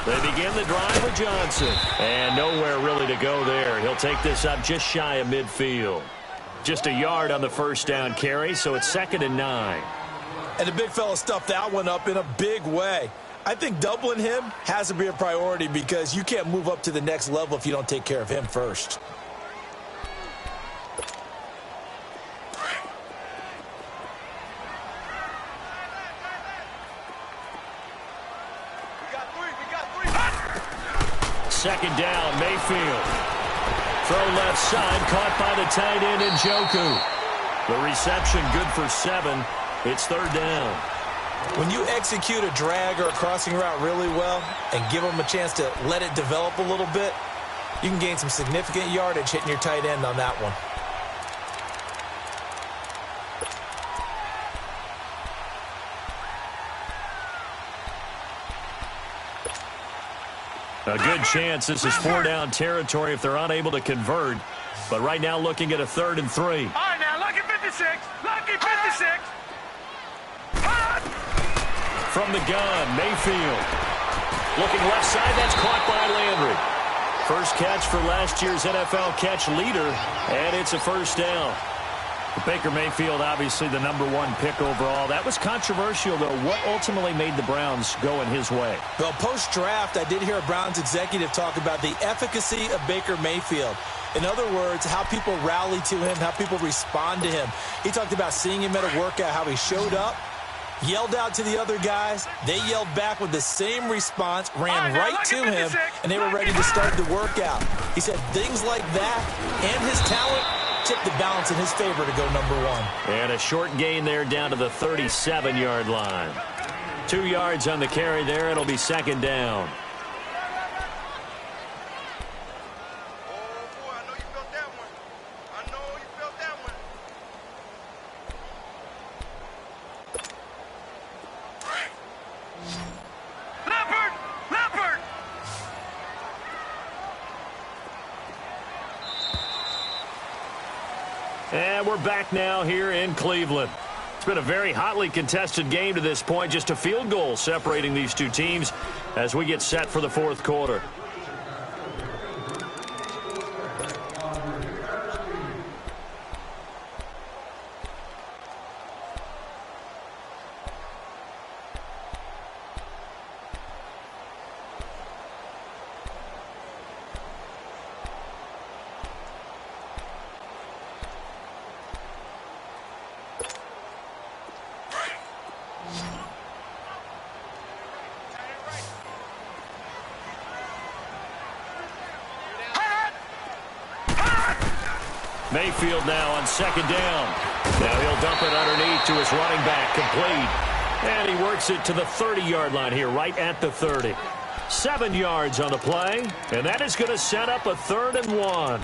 They begin the drive with Johnson. And nowhere really to go there. He'll take this up just shy of midfield. Just a yard on the first down carry, so it's 2nd and 9. And the big fella stuffed that one up in a big way. I think doubling him has to be a priority because you can't move up to the next level if you don't take care of him first. Second down, Mayfield. Throw left side, caught by the tight end Njoku. The reception good for 7. It's 3rd down. When you execute a drag or a crossing route really well and give them a chance to let it develop a little bit, you can gain some significant yardage hitting your tight end on that one. A good chance this is 4-down territory if they're unable to convert. But right now looking at a 3rd and 3. All right, now, lucky 56. Lucky 56. From the gun, Mayfield. Looking left side, that's caught by Landry. First catch for last year's NFL catch leader, and it's a 1st down. Baker Mayfield, obviously the #1 pick overall. That was controversial, though. What ultimately made the Browns go in his way? Well, post-draft, I did hear a Browns executive talk about the efficacy of Baker Mayfield. In other words, how people rally to him, how people respond to him. He talked about seeing him at a workout, how he showed up, yelled out to the other guys. They yelled back with the same response, ran right to him, and they were ready to start the workout. He said things like that and his talent tipped the balance in his favor to go #1. And a short gain there down to the 37-yard line. 2 yards on the carry there. It'll be 2nd down. And we're back now here in Cleveland. It's been a very hotly contested game to this point. Just a field goal separating these two teams as we get set for the 4th quarter. Mayfield now on 2nd down. Now he'll dump it underneath to his running back, complete. And he works it to the 30-yard line here, right at the 30. 7 yards on the play, and that is going to set up a 3rd and 1.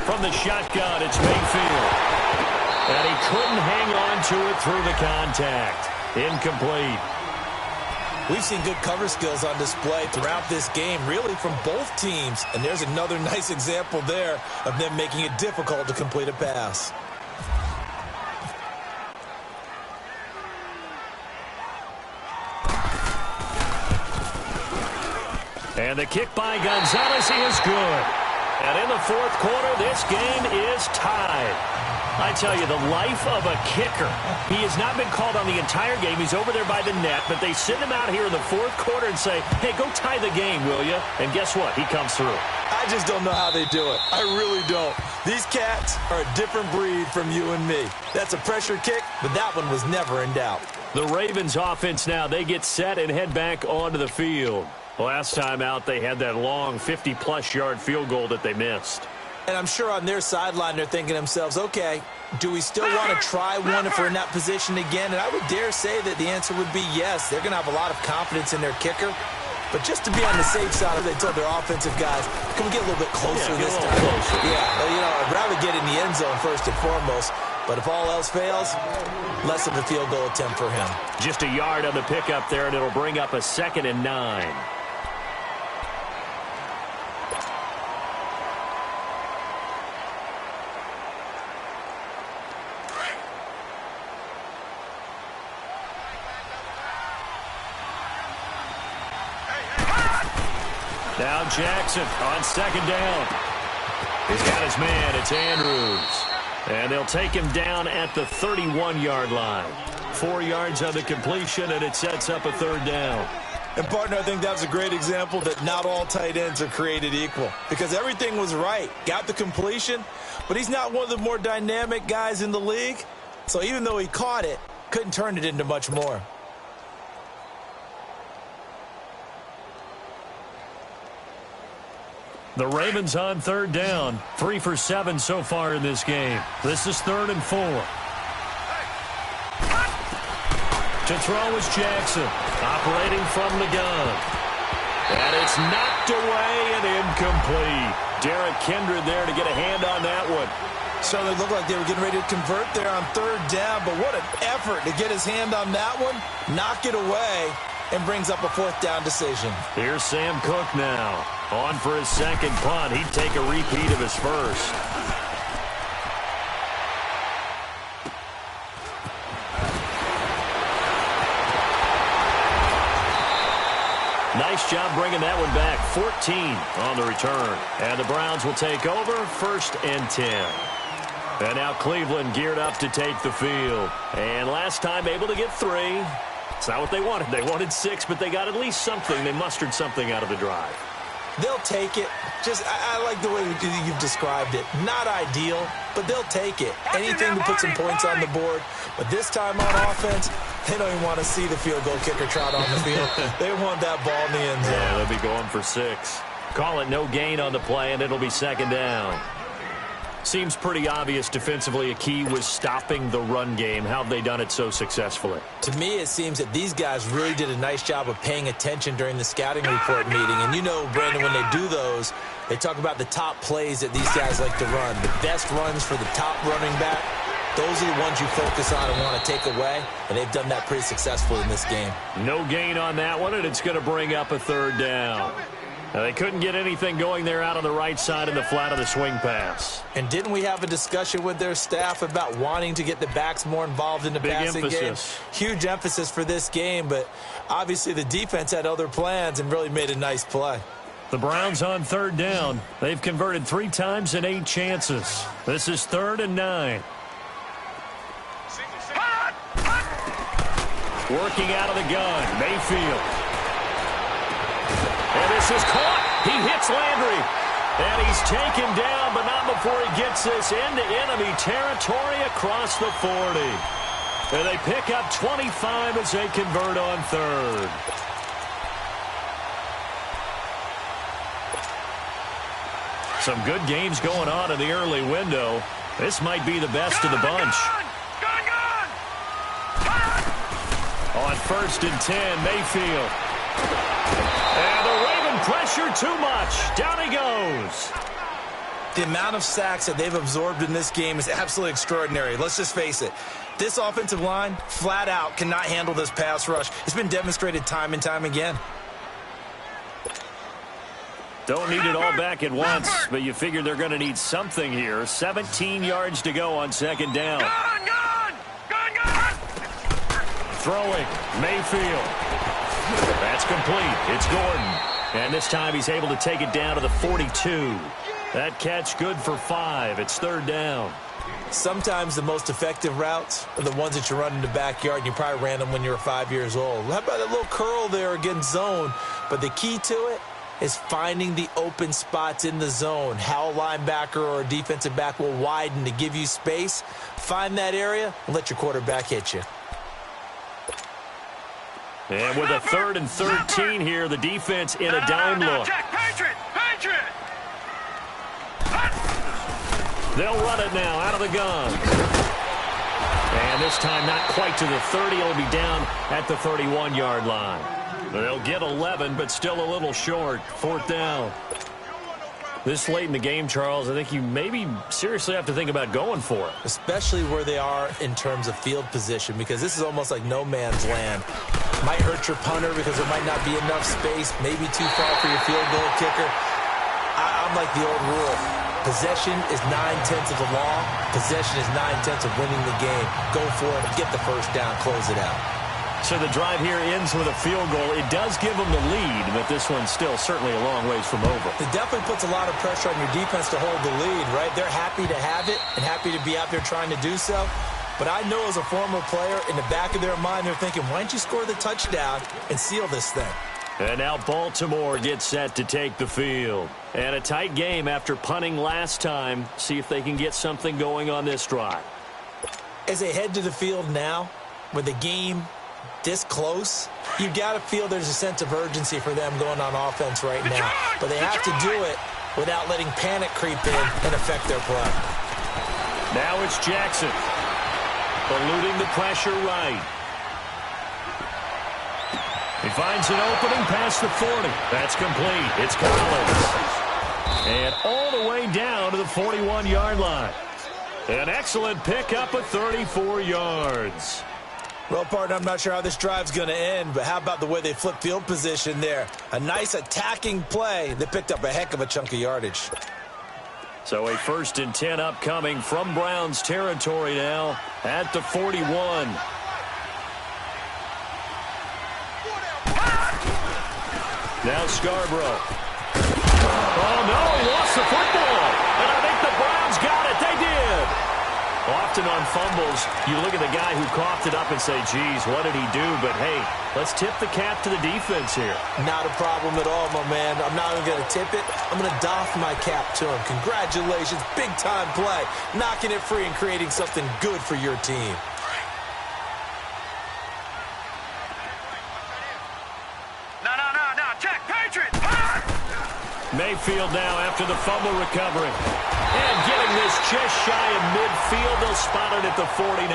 From the shotgun, it's Mayfield. And he couldn't hang on to it through the contact. Incomplete. We've seen good cover skills on display throughout this game, really from both teams. And there's another nice example there of them making it difficult to complete a pass. And the kick by Gonzalez is good. And in the 4th quarter, this game is tied. I tell you, the life of a kicker. He has not been called on the entire game. He's over there by the net, but they send him out here in the 4th quarter and say, hey, go tie the game, will you? And guess what? He comes through. I just don't know how they do it. I really don't. These cats are a different breed from you and me. That's a pressure kick, but that one was never in doubt. The Ravens offense now, they get set and head back onto the field. Last time out, they had that long 50-plus yard field goal that they missed. And I'm sure on their sideline they're thinking to themselves, okay, do we still want to try one if we're in that position again? And I would dare say that the answer would be yes. They're going to have a lot of confidence in their kicker. But just to be on the safe side, they told their offensive guys, can we get a little bit closer this time? Yeah, well, you know, I'd rather get in the end zone first and foremost. But if all else fails, less of a field goal attempt for him. Just a yard on the pickup there, and it'll bring up a 2nd and 9. Now Jackson on 2nd down. He's got his man. It's Andrews. And they'll take him down at the 31-yard line. 4 yards on the completion, and it sets up a 3rd down. And, partner, I think that was a great example that not all tight ends are created equal. Because everything was right. Got the completion, but he's not one of the more dynamic guys in the league. So even though he caught it, couldn't turn it into much more. The Ravens on third down. 3 for 7 so far in this game. This is 3rd and 4. To throw is Jackson, operating from the gun. And it's knocked away and incomplete. Derrick Kindred there to get a hand on that one. Certainly looked like they were getting ready to convert there on 3rd down, but what an effort to get his hand on that one, knock it away, and brings up a 4th down decision. Here's Sam Cook now. On for his 2nd punt. He'd take a repeat of his 1st. Nice job bringing that one back. 14 on the return. And the Browns will take over 1st and 10. And now Cleveland geared up to take the field. And last time able to get 3. It's not what they wanted. They wanted 6, but they got at least something. They mustered something out of the drive. They'll take it. I like the way you've described it. Not ideal, but they'll take it. Anything to put some points on the board. But this time on offense, they don't even want to see the field goal kicker trot on the field. They want that ball in the end zone. Yeah, they'll be going for 6. Call it no gain on the play, and it'll be 2nd down. Seems pretty obvious defensively a key was stopping the run game. How have they done it so successfully? To me, it seems that these guys really did a nice job of paying attention during the scouting report meeting. And you know, Brandon, when they do those, they talk about the top plays that these guys like to run. The best runs for the top running back, those are the ones you focus on and want to take away. And they've done that pretty successfully in this game. No gain on that one, and it's going to bring up a 3rd down. Now, they couldn't get anything going there out on the right side in the flat of the swing pass. And didn't we have a discussion with their staff about wanting to get the backs more involved in the passing game? Huge emphasis for this game, but obviously the defense had other plans and really made a nice play. The Browns on 3rd down. They've converted 3 times in 8 chances. This is 3rd and 9. Working out of the gun, Mayfield. And this is caught. He hits Landry. And he's taken down, but not before he gets this into enemy territory across the 40. And they pick up 25 as they convert on 3rd. Some good games going on in the early window. This might be the best of the bunch. On 1st and 10, Mayfield. And the Raven pressure too much. Down he goes. The amount of sacks that they've absorbed in this game is absolutely extraordinary. Let's just face it. This offensive line, flat out, cannot handle this pass rush. It's been demonstrated time and time again. Don't need it all back at once, but you figure they're going to need something here. 17 yards to go on 2nd down. Throwing, Mayfield. That's complete. It's Gordon. And this time he's able to take it down to the 42. That catch good for 5. It's 3rd down. Sometimes the most effective routes are the ones that you run in the backyard, and you probably ran them when you were 5 years old. How about that little curl there against zone? But the key to it is finding the open spots in the zone. How a linebacker or a defensive back will widen to give you space. Find that area and let your quarterback hit you. And with a 3rd and 13 here, the defense in a dime look. They'll run it now out of the gun. And this time not quite to the 30. It'll be down at the 31-yard line. They'll get 11, but still a little short. 4th down. This late in the game, Charles, I think you maybe seriously have to think about going for it. Especially where they are in terms of field position, because this is almost like no man's land. Might hurt your punter because there might not be enough space, maybe too far for your field goal kicker. I'm like the old rule. Possession is 9/10 of the law. Possession is 9/10 of winning the game. Go for it. Get the 1st down. Close it out. So the drive here ends with a field goal. It does give them the lead, but this one's still certainly a long ways from over. It definitely puts a lot of pressure on your defense to hold the lead, right? They're happy to have it and happy to be out there trying to do so. But I know as a former player, in the back of their mind, they're thinking, why don't you score the touchdown and seal this thing? And now Baltimore gets set to take the field. And a tight game after punting last time. See if they can get something going on this drive. As they head to the field now, with the game this close, you got to feel there's a sense of urgency for them going on offense right now. But they have to do it without letting panic creep in and affect their play. Now it's Jackson. Eluding the pressure right. He finds an opening past the 40. That's complete. It's Collins. And all the way down to the 41-yard line. An excellent pickup of 34 yards. Well, partner, I'm not sure how this drive's going to end, but how about the way they flip field position there? A nice attacking play that picked up a heck of a chunk of yardage. So a 1st and 10 upcoming from Browns territory now at the 41. Now Scarborough. Oh, no, he lost the football. And I think the Browns got it. They did. Often on fumbles, you look at the guy who coughed it up and say, geez, what did he do? But, hey, let's tip the cap to the defense here. Not a problem at all, my man. I'm not even going to tip it. I'm going to doff my cap to him. Congratulations. Big-time play. Knocking it free and creating something good for your team. No. Check. Patriots. Mayfield now after the fumble recovery. And getting this just shy of midfield. They'll spot it at the 49.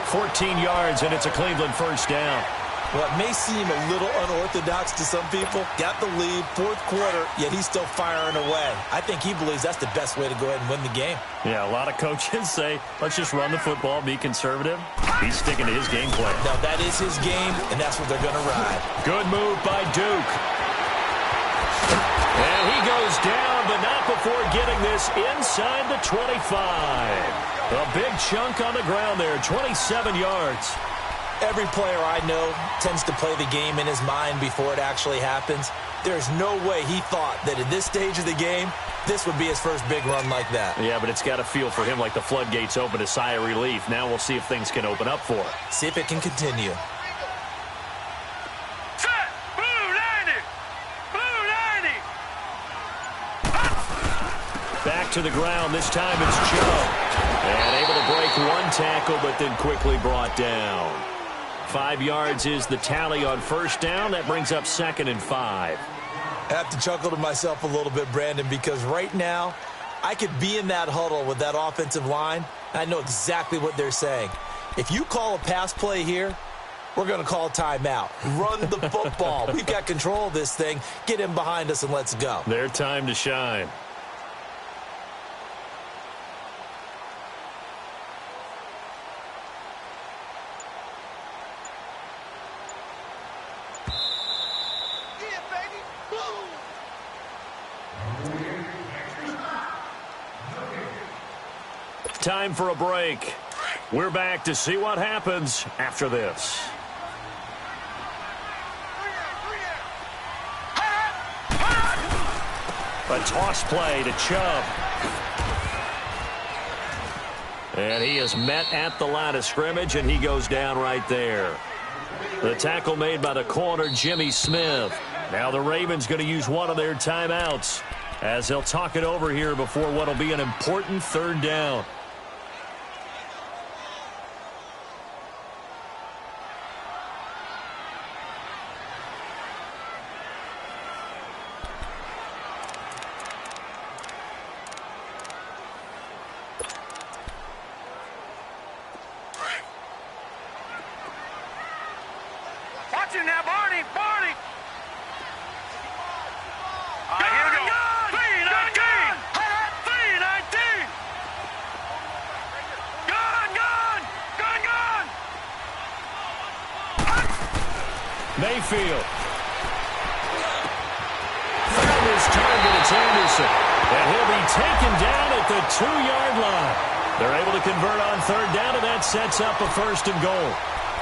14 yards, and it's a Cleveland 1st down. Well, it may seem a little unorthodox to some people. Got the lead, 4th quarter, yet he's still firing away. I think he believes that's the best way to go ahead and win the game. Yeah, a lot of coaches say, let's just run the football, be conservative. He's sticking to his game plan. Now, that is his game, and that's what they're going to ride. Good move by Duke. And he goes down, but not before getting this inside the 25. A big chunk on the ground there, 27 yards. Every player I know tends to play the game in his mind before it actually happens. There's no way he thought that at this stage of the game, this would be his first big run like that. Yeah, but it's got to feel for him like the floodgates open, a sigh of relief. Now we'll see if things can open up for him. See if it can continue. Set. Blue 90. Blue 90. Back to the ground. This time it's Chubb. And able to break one tackle, but then quickly brought down. 5 yards is the tally on 1st down. That brings up 2nd and 5. I have to chuckle to myself a little bit, Brandon, because right now I could be in that huddle with that offensive line. And I know exactly what they're saying. If you call a pass play here, we're going to call a timeout. Run the football. We've got control of this thing. Get him behind us and let's go. Their time to shine. Time for a break. We're back to see what happens after this. A toss play to Chubb. And he is met at the line of scrimmage, and he goes down right there. The tackle made by the corner, Jimmy Smith. Now the Ravens going to use one of their timeouts as they'll talk it over here before what will be an important 3rd down. Watch him now, Barney. All right, here we go. 319. 319. Gun. Mayfield. Found his target. It's Anderson. And he'll be taken down at the 2-yard line. They're able to convert on 3rd down, and that sets up a 1st and goal.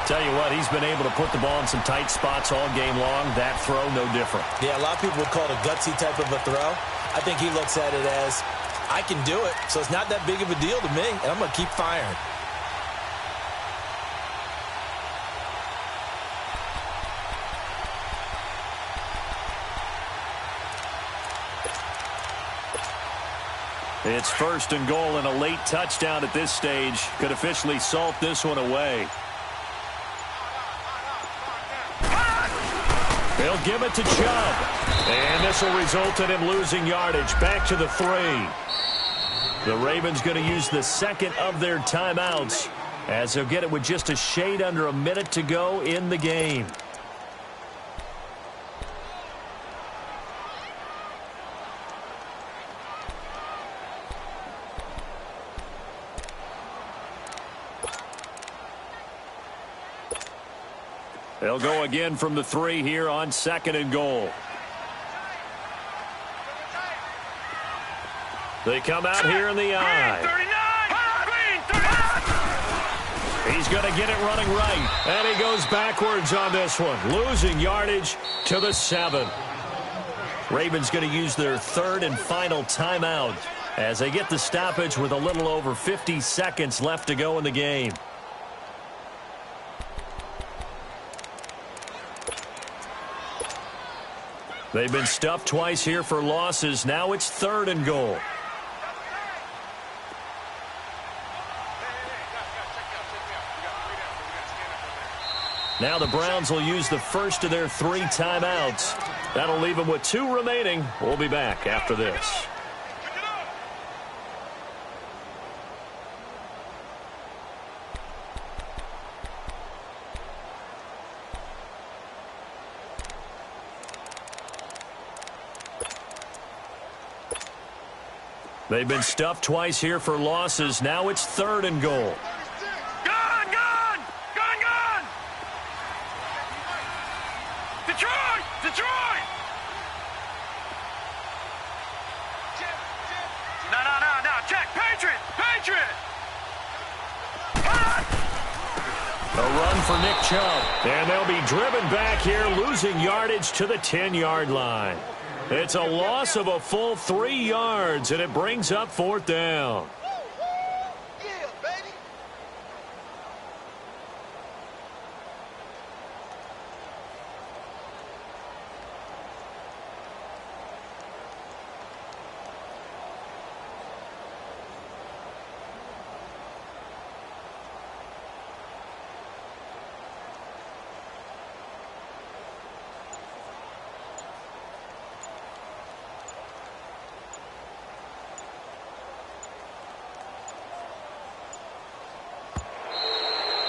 Tell you what, he's been able to put the ball in some tight spots all game long. That throw, no different. Yeah, a lot of people would call it a gutsy type of a throw. I think he looks at it as, I can do it, so it's not that big of a deal to me, and I'm going to keep firing. It's 1st and goal, and a late touchdown at this stage could officially salt this one away. They'll give it to Chubb. And this will result in him losing yardage. Back to the 3. The Ravens going to use the second of their timeouts as they'll get it with just a shade under a minute to go in the game. They'll go again from the 3 here on 2nd and goal. They come out here in the I. He's going to get it running right. And he goes backwards on this one. Losing yardage to the 7. Ravens going to use their 3rd and final timeout as they get the stoppage with a little over 50 seconds left to go in the game. They've been stuffed twice here for losses. Now it's 3rd and goal. Now the Browns will use the first of their 3 timeouts. That'll leave them with 2 remaining. We'll be back after this. They've been stuffed twice here for losses. Now it's 3rd and goal. Gone! Detroit! No. Check. Patriot! A run for Nick Chubb. And they'll be driven back here, losing yardage to the 10-yard line. It's a loss of a full 3 yards, and it brings up 4th down.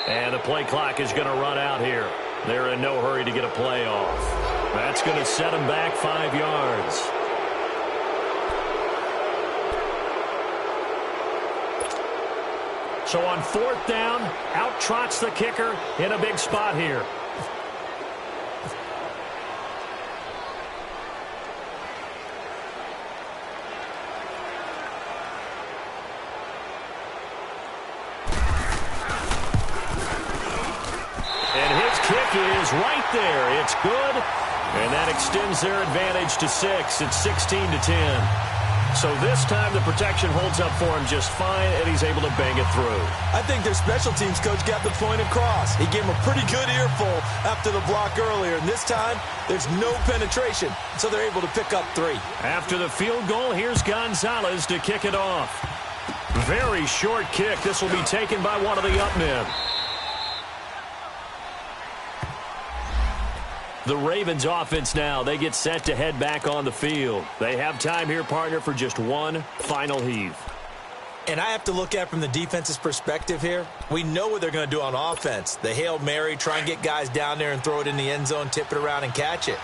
And the play clock is going to run out here. They're in no hurry to get a play off. That's going to set them back 5 yards. So on 4th down, out trots the kicker in a big spot here. Is right there. It's good, and that extends their advantage to 6. It's 16-10. So this time the protection holds up for him just fine, and he's able to bang it through. I think their special teams coach got the point across. He gave him a pretty good earful after the block earlier, and this time there's no penetration, so they're able to pick up 3. After the field goal, here's Gonzalez to kick it off. Very short kick. This will be taken by one of the up men. The Ravens offense now, they get set to head back on the field. They have time here, partner, for just one final heave. And I have to look at it from the defense's perspective here. We know what they're going to do on offense. The Hail Mary, try and get guys down there and throw it in the end zone, tip it around and catch it.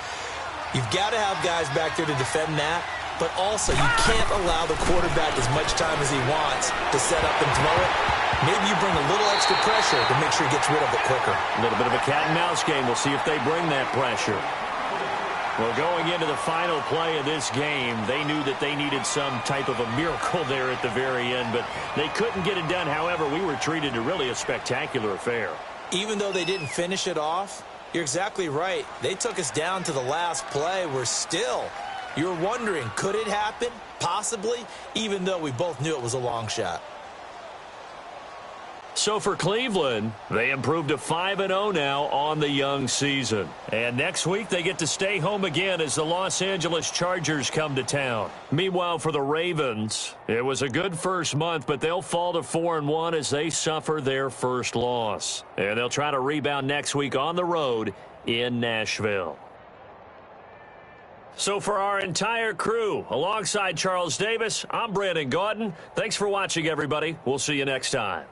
You've got to have guys back there to defend that, but also you can't allow the quarterback as much time as he wants to set up and throw it. Maybe you bring a little extra pressure to make sure he gets rid of it quicker. A little bit of a cat and mouse game. We'll see if they bring that pressure. Well, going into the final play of this game, they knew that they needed some type of a miracle there at the very end, but they couldn't get it done. However, we were treated to really a spectacular affair. Even though they didn't finish it off, you're exactly right. They took us down to the last play. You're wondering, could it happen? Possibly, even though we both knew it was a long shot. So for Cleveland, they improved to 5-0 now on the young season. And next week, they get to stay home again as the Los Angeles Chargers come to town. Meanwhile, for the Ravens, it was a good first month, but they'll fall to 4-1 as they suffer their first loss. And they'll try to rebound next week on the road in Nashville. So for our entire crew, alongside Charles Davis, I'm Brandon Gaudin. Thanks for watching, everybody. We'll see you next time.